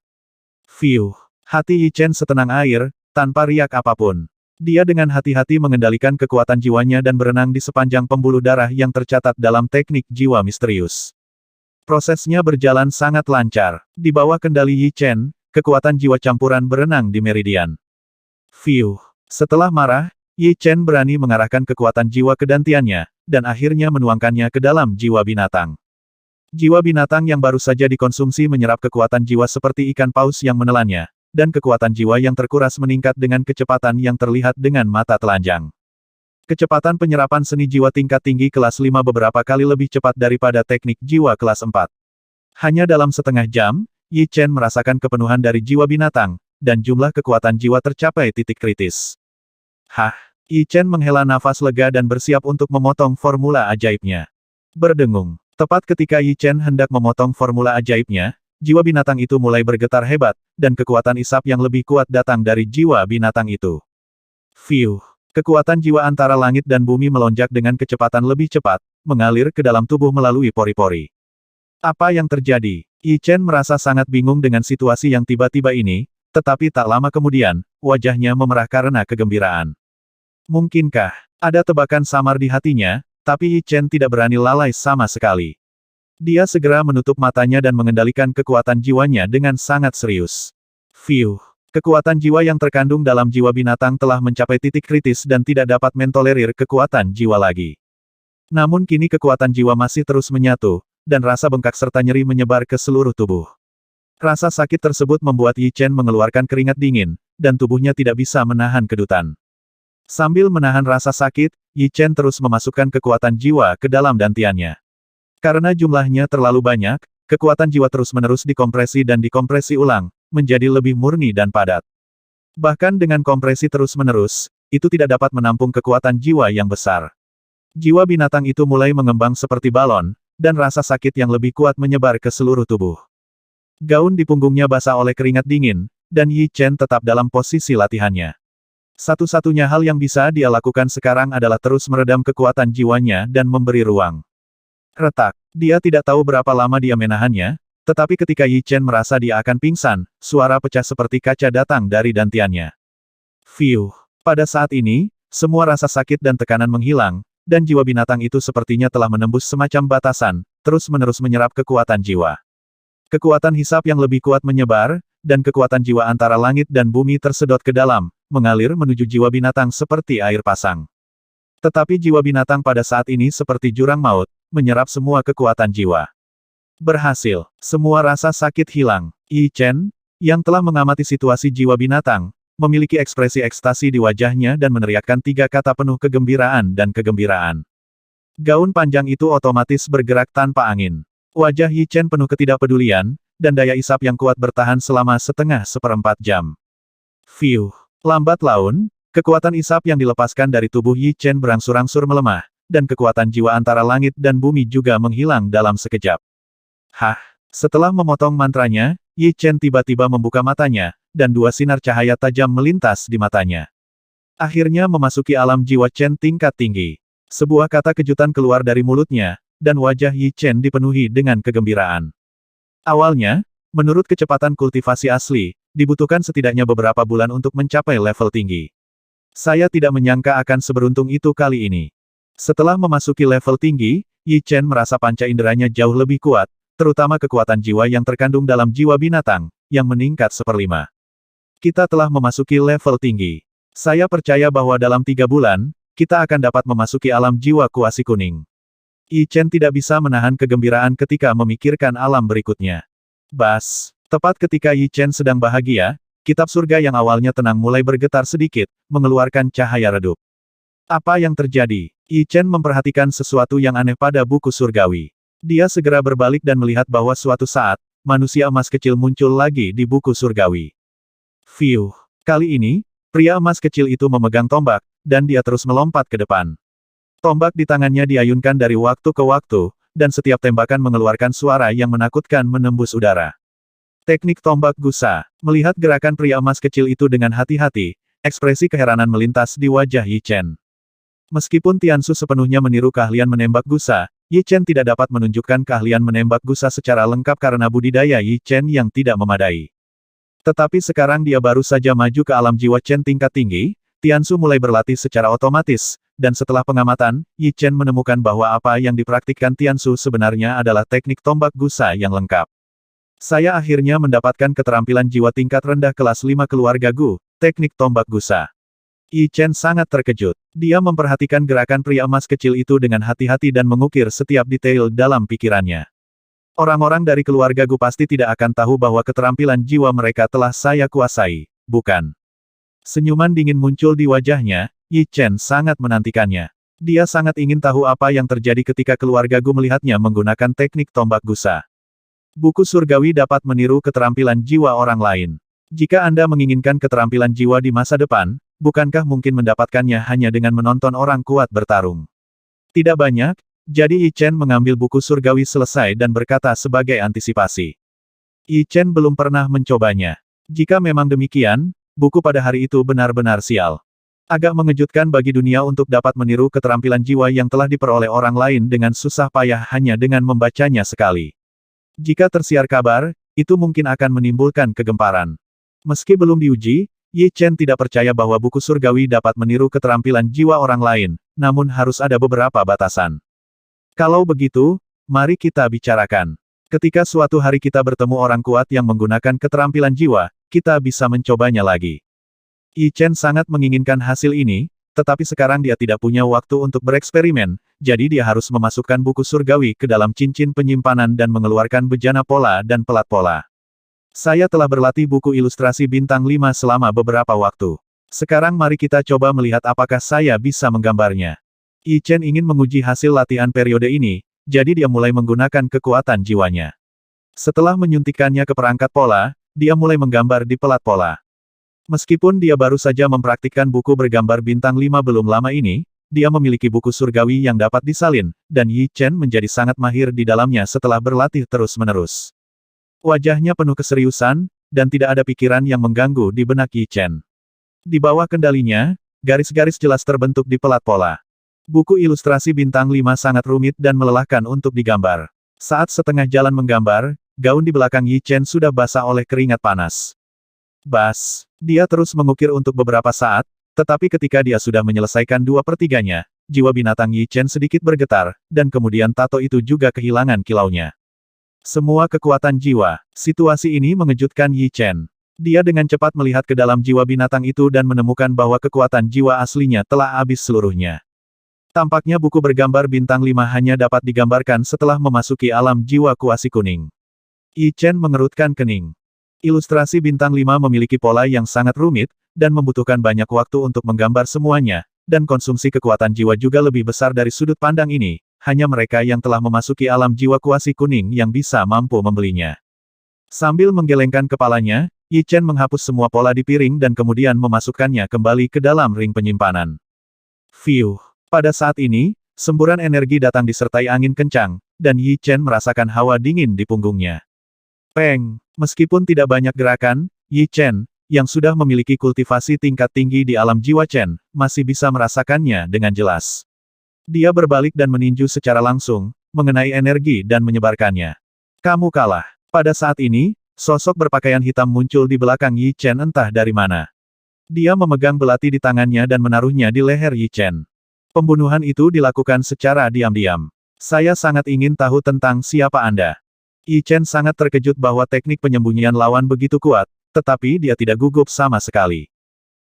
Fiuh. Hati Yi Chen setenang air, tanpa riak apapun. Dia dengan hati-hati mengendalikan kekuatan jiwanya dan berenang di sepanjang pembuluh darah yang tercatat dalam teknik jiwa misterius. Prosesnya berjalan sangat lancar. Di bawah kendali Yi Chen, kekuatan jiwa campuran berenang di meridian. Fiuh. Setelah marah, Yi Chen berani mengarahkan kekuatan jiwa kedantiannya, dan akhirnya menuangkannya ke dalam jiwa binatang. Jiwa binatang yang baru saja dikonsumsi menyerap kekuatan jiwa seperti ikan paus yang menelannya, dan kekuatan jiwa yang terkuras meningkat dengan kecepatan yang terlihat dengan mata telanjang. Kecepatan penyerapan seni jiwa tingkat tinggi kelas 5 beberapa kali lebih cepat daripada teknik jiwa kelas 4. Hanya dalam setengah jam, Yi Chen merasakan kepenuhan dari jiwa binatang, dan jumlah kekuatan jiwa tercapai titik kritis. Hah! Yi Chen menghela nafas lega dan bersiap untuk memotong formula ajaibnya. Berdengung. Tepat ketika Yi Chen hendak memotong formula ajaibnya, jiwa binatang itu mulai bergetar hebat, dan kekuatan isap yang lebih kuat datang dari jiwa binatang itu. Fiuh! Kekuatan jiwa antara langit dan bumi melonjak dengan kecepatan lebih cepat, mengalir ke dalam tubuh melalui pori-pori. Apa yang terjadi? Yi Chen merasa sangat bingung dengan situasi yang tiba-tiba ini, tetapi tak lama kemudian, wajahnya memerah karena kegembiraan. Mungkinkah ada tebakan samar di hatinya, tapi Yi Chen tidak berani lalai sama sekali. Dia segera menutup matanya dan mengendalikan kekuatan jiwanya dengan sangat serius. Fiuh! Kekuatan jiwa yang terkandung dalam jiwa binatang telah mencapai titik kritis dan tidak dapat mentolerir kekuatan jiwa lagi. Namun kini kekuatan jiwa masih terus menyatu, dan rasa bengkak serta nyeri menyebar ke seluruh tubuh. Rasa sakit tersebut membuat Yi Chen mengeluarkan keringat dingin, dan tubuhnya tidak bisa menahan kedutan. Sambil menahan rasa sakit, Yi Chen terus memasukkan kekuatan jiwa ke dalam dantiannya. Karena jumlahnya terlalu banyak, kekuatan jiwa terus-menerus dikompresi dan dikompresi ulang, menjadi lebih murni dan padat. Bahkan dengan kompresi terus-menerus, itu tidak dapat menampung kekuatan jiwa yang besar. Jiwa binatang itu mulai mengembang seperti balon, dan rasa sakit yang lebih kuat menyebar ke seluruh tubuh. Gaun di punggungnya basah oleh keringat dingin, dan Yi Chen tetap dalam posisi latihannya. Satu-satunya hal yang bisa dia lakukan sekarang adalah terus meredam kekuatan jiwanya dan memberi ruang. Retak. Dia tidak tahu berapa lama dia menahannya, tetapi ketika Yi Chen merasa dia akan pingsan, suara pecah seperti kaca datang dari dantiannya. Fiuh. Pada saat ini, semua rasa sakit dan tekanan menghilang, dan jiwa binatang itu sepertinya telah menembus semacam batasan, terus-menerus menyerap kekuatan jiwa. Kekuatan hisap yang lebih kuat menyebar, dan kekuatan jiwa antara langit dan bumi tersedot ke dalam, mengalir menuju jiwa binatang seperti air pasang. Tetapi jiwa binatang pada saat ini seperti jurang maut, menyerap semua kekuatan jiwa. Berhasil. Semua rasa sakit hilang. Yi Chen, yang telah mengamati situasi jiwa binatang, memiliki ekspresi ekstasi di wajahnya dan meneriakkan 3 kata penuh kegembiraan dan kegembiraan. Gaun panjang itu otomatis bergerak tanpa angin. Wajah Yi Chen penuh ketidakpedulian, dan daya isap yang kuat bertahan selama seperempat jam. Fiuh! Lambat laun, kekuatan isap yang dilepaskan dari tubuh Yi Chen berangsur-angsur melemah, dan kekuatan jiwa antara langit dan bumi juga menghilang dalam sekejap. Hah! Setelah memotong mantranya, Yi Chen tiba-tiba membuka matanya, dan 2 sinar cahaya tajam melintas di matanya. Akhirnya memasuki alam jiwa Chen tingkat tinggi. Sebuah kata kejutan keluar dari mulutnya, dan wajah Yi Chen dipenuhi dengan kegembiraan. Awalnya, menurut kecepatan kultivasi asli, dibutuhkan setidaknya beberapa bulan untuk mencapai level tinggi. Saya tidak menyangka akan seberuntung itu kali ini. Setelah memasuki level tinggi, Yi Chen merasa panca inderanya jauh lebih kuat, terutama kekuatan jiwa yang terkandung dalam jiwa binatang, yang meningkat 1/5. Kita telah memasuki level tinggi. Saya percaya bahwa dalam 3 bulan, kita akan dapat memasuki alam jiwa kuasi kuning. Yi Chen tidak bisa menahan kegembiraan ketika memikirkan alam berikutnya. Bas! Tepat ketika Yi Chen sedang bahagia, kitab surga yang awalnya tenang mulai bergetar sedikit, mengeluarkan cahaya redup. Apa yang terjadi? Yi Chen memperhatikan sesuatu yang aneh pada buku surgawi. Dia segera berbalik dan melihat bahwa suatu saat, manusia emas kecil muncul lagi di buku surgawi. Fiuh! Kali ini, pria emas kecil itu memegang tombak, dan dia terus melompat ke depan. Tombak di tangannya diayunkan dari waktu ke waktu, dan setiap tembakan mengeluarkan suara yang menakutkan menembus udara. Teknik tombak gusa. Melihat gerakan pria emas kecil itu dengan hati-hati, ekspresi keheranan melintas di wajah Yi Chen. Meskipun Tiansu sepenuhnya meniru keahlian menembak gusa, Yi Chen tidak dapat menunjukkan keahlian menembak gusa secara lengkap karena budidaya Yi Chen yang tidak memadai. Tetapi sekarang dia baru saja maju ke alam jiwa Chen tingkat tinggi, Tiansu mulai berlatih secara otomatis, dan setelah pengamatan, Yi Chen menemukan bahwa apa yang dipraktikkan Tiansu sebenarnya adalah teknik tombak gusa yang lengkap. Saya akhirnya mendapatkan keterampilan jiwa tingkat rendah kelas 5 keluarga Gu, teknik tombak gusa. Yi Chen sangat terkejut. Dia memperhatikan gerakan pria emas kecil itu dengan hati-hati dan mengukir setiap detail dalam pikirannya. Orang-orang dari keluarga Gu pasti tidak akan tahu bahwa keterampilan jiwa mereka telah saya kuasai, bukan? Senyuman dingin muncul di wajahnya, Yi Chen sangat menantikannya. Dia sangat ingin tahu apa yang terjadi ketika keluarga Gu melihatnya menggunakan teknik tombak gusa. Buku surgawi dapat meniru keterampilan jiwa orang lain. Jika Anda menginginkan keterampilan jiwa di masa depan, bukankah mungkin mendapatkannya hanya dengan menonton orang kuat bertarung? Tidak banyak, jadi Yi Chen mengambil buku surgawi selesai dan berkata sebagai antisipasi. Yi Chen belum pernah mencobanya. Jika memang demikian, buku pada hari itu benar-benar sial. Agak mengejutkan bagi dunia untuk dapat meniru keterampilan jiwa yang telah diperoleh orang lain dengan susah payah hanya dengan membacanya sekali. Jika tersiar kabar, itu mungkin akan menimbulkan kegemparan. Meski belum diuji, Yi Chen tidak percaya bahwa buku surgawi dapat meniru keterampilan jiwa orang lain, namun harus ada beberapa batasan. Kalau begitu, mari kita bicarakan. Ketika suatu hari kita bertemu orang kuat yang menggunakan keterampilan jiwa, kita bisa mencobanya lagi. Yi Chen sangat menginginkan hasil ini, tetapi sekarang dia tidak punya waktu untuk bereksperimen, jadi dia harus memasukkan buku surgawi ke dalam cincin penyimpanan dan mengeluarkan bejana pola dan pelat pola. Saya telah berlatih buku ilustrasi bintang 5 selama beberapa waktu. Sekarang mari kita coba melihat apakah saya bisa menggambarnya. Yi Chen ingin menguji hasil latihan periode ini, jadi dia mulai menggunakan kekuatan jiwanya. Setelah menyuntikkannya ke perangkat pola, dia mulai menggambar di pelat pola. Meskipun dia baru saja mempraktikkan buku bergambar bintang 5 belum lama ini, dia memiliki buku surgawi yang dapat disalin, dan Yi Chen menjadi sangat mahir di dalamnya setelah berlatih terus-menerus. Wajahnya penuh keseriusan, dan tidak ada pikiran yang mengganggu di benak Yi Chen. Di bawah kendalinya, garis-garis jelas terbentuk di pelat pola. Buku ilustrasi bintang 5 sangat rumit dan melelahkan untuk digambar. Saat setengah jalan menggambar, gaun di belakang Yi Chen sudah basah oleh keringat panas. Bas, dia terus mengukir untuk beberapa saat, tetapi ketika dia sudah menyelesaikan 2/3-nya, jiwa binatang Yi Chen sedikit bergetar, dan kemudian tato itu juga kehilangan kilaunya. Semua kekuatan jiwa. Situasi ini mengejutkan Yi Chen. Dia dengan cepat melihat ke dalam jiwa binatang itu dan menemukan bahwa kekuatan jiwa aslinya telah habis seluruhnya. Tampaknya buku bergambar bintang 5 hanya dapat digambarkan setelah memasuki alam jiwa kuasi kuning. Yi Chen mengerutkan kening. Ilustrasi bintang 5 memiliki pola yang sangat rumit, dan membutuhkan banyak waktu untuk menggambar semuanya, dan konsumsi kekuatan jiwa juga lebih besar dari sudut pandang ini, hanya mereka yang telah memasuki alam jiwa kuasi kuning yang bisa mampu membelinya. Sambil menggelengkan kepalanya, Yi Chen menghapus semua pola di piring dan kemudian memasukkannya kembali ke dalam ring penyimpanan. Fiuh! Pada saat ini, semburan energi datang disertai angin kencang, dan Yi Chen merasakan hawa dingin di punggungnya. Peng! Meskipun tidak banyak gerakan, Yi Chen, yang sudah memiliki kultivasi tingkat tinggi di alam jiwa Chen, masih bisa merasakannya dengan jelas. Dia berbalik dan meninju secara langsung, mengenai energi dan menyebarkannya. Kamu kalah. Pada saat ini, sosok berpakaian hitam muncul di belakang Yi Chen entah dari mana. Dia memegang belati di tangannya dan menaruhnya di leher Yi Chen. Pembunuhan itu dilakukan secara diam-diam. Saya sangat ingin tahu tentang siapa Anda. Yi Chen sangat terkejut bahwa teknik penyembunyian lawan begitu kuat, tetapi dia tidak gugup sama sekali.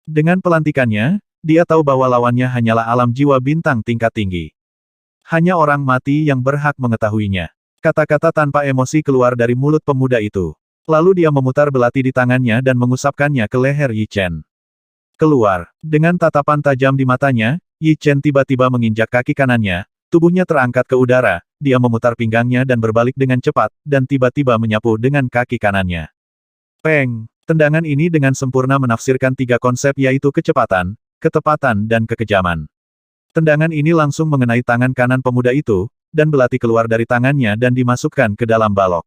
Dengan pelantikannya, dia tahu bahwa lawannya hanyalah alam jiwa bintang tingkat tinggi. Hanya orang mati yang berhak mengetahuinya. Kata-kata tanpa emosi keluar dari mulut pemuda itu. Lalu dia memutar belati di tangannya dan mengusapkannya ke leher Yi Chen. Keluar. Dengan tatapan tajam di matanya, Yi Chen tiba-tiba menginjak kaki kanannya, tubuhnya terangkat ke udara, dia memutar pinggangnya dan berbalik dengan cepat, dan tiba-tiba menyapu dengan kaki kanannya. Peng! Tendangan ini dengan sempurna menafsirkan 3 konsep yaitu kecepatan, ketepatan dan kekejaman. Tendangan ini langsung mengenai tangan kanan pemuda itu, dan belati keluar dari tangannya dan dimasukkan ke dalam balok.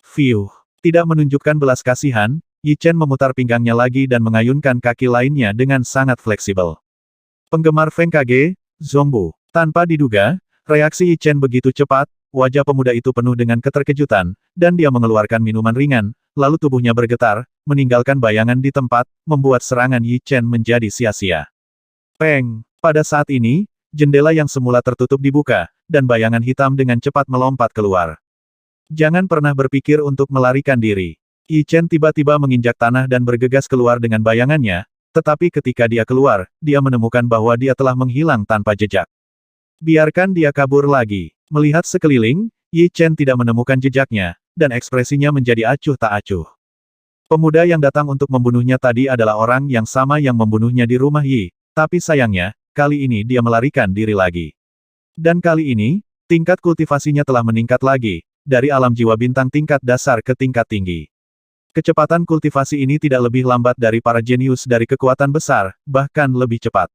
Fiuh! Tidak menunjukkan belas kasihan, Yi Chen memutar pinggangnya lagi dan mengayunkan kaki lainnya dengan sangat fleksibel. Penggemar Feng Kage, Zongbu. Tanpa diduga, reaksi Yi Chen begitu cepat, wajah pemuda itu penuh dengan keterkejutan, dan dia mengeluarkan minuman ringan, lalu tubuhnya bergetar, meninggalkan bayangan di tempat, membuat serangan Yi Chen menjadi sia-sia. Peng! Pada saat ini, jendela yang semula tertutup dibuka, dan bayangan hitam dengan cepat melompat keluar. Jangan pernah berpikir untuk melarikan diri. Yi Chen tiba-tiba menginjak tanah dan bergegas keluar dengan bayangannya, tetapi ketika dia keluar, dia menemukan bahwa dia telah menghilang tanpa jejak. Biarkan dia kabur lagi. Melihat sekeliling, Yi Chen tidak menemukan jejaknya, dan ekspresinya menjadi acuh tak acuh. Pemuda yang datang untuk membunuhnya tadi adalah orang yang sama yang membunuhnya di rumah Yi, tapi sayangnya, kali ini dia melarikan diri lagi. Dan kali ini, tingkat kultivasinya telah meningkat lagi, dari alam jiwa bintang tingkat dasar ke tingkat tinggi. Kecepatan kultivasi ini tidak lebih lambat dari para jenius dari kekuatan besar, bahkan lebih cepat.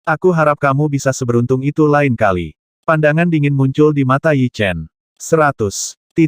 Aku harap kamu bisa seberuntung itu lain kali. Pandangan dingin muncul di mata Yi Chen. 100.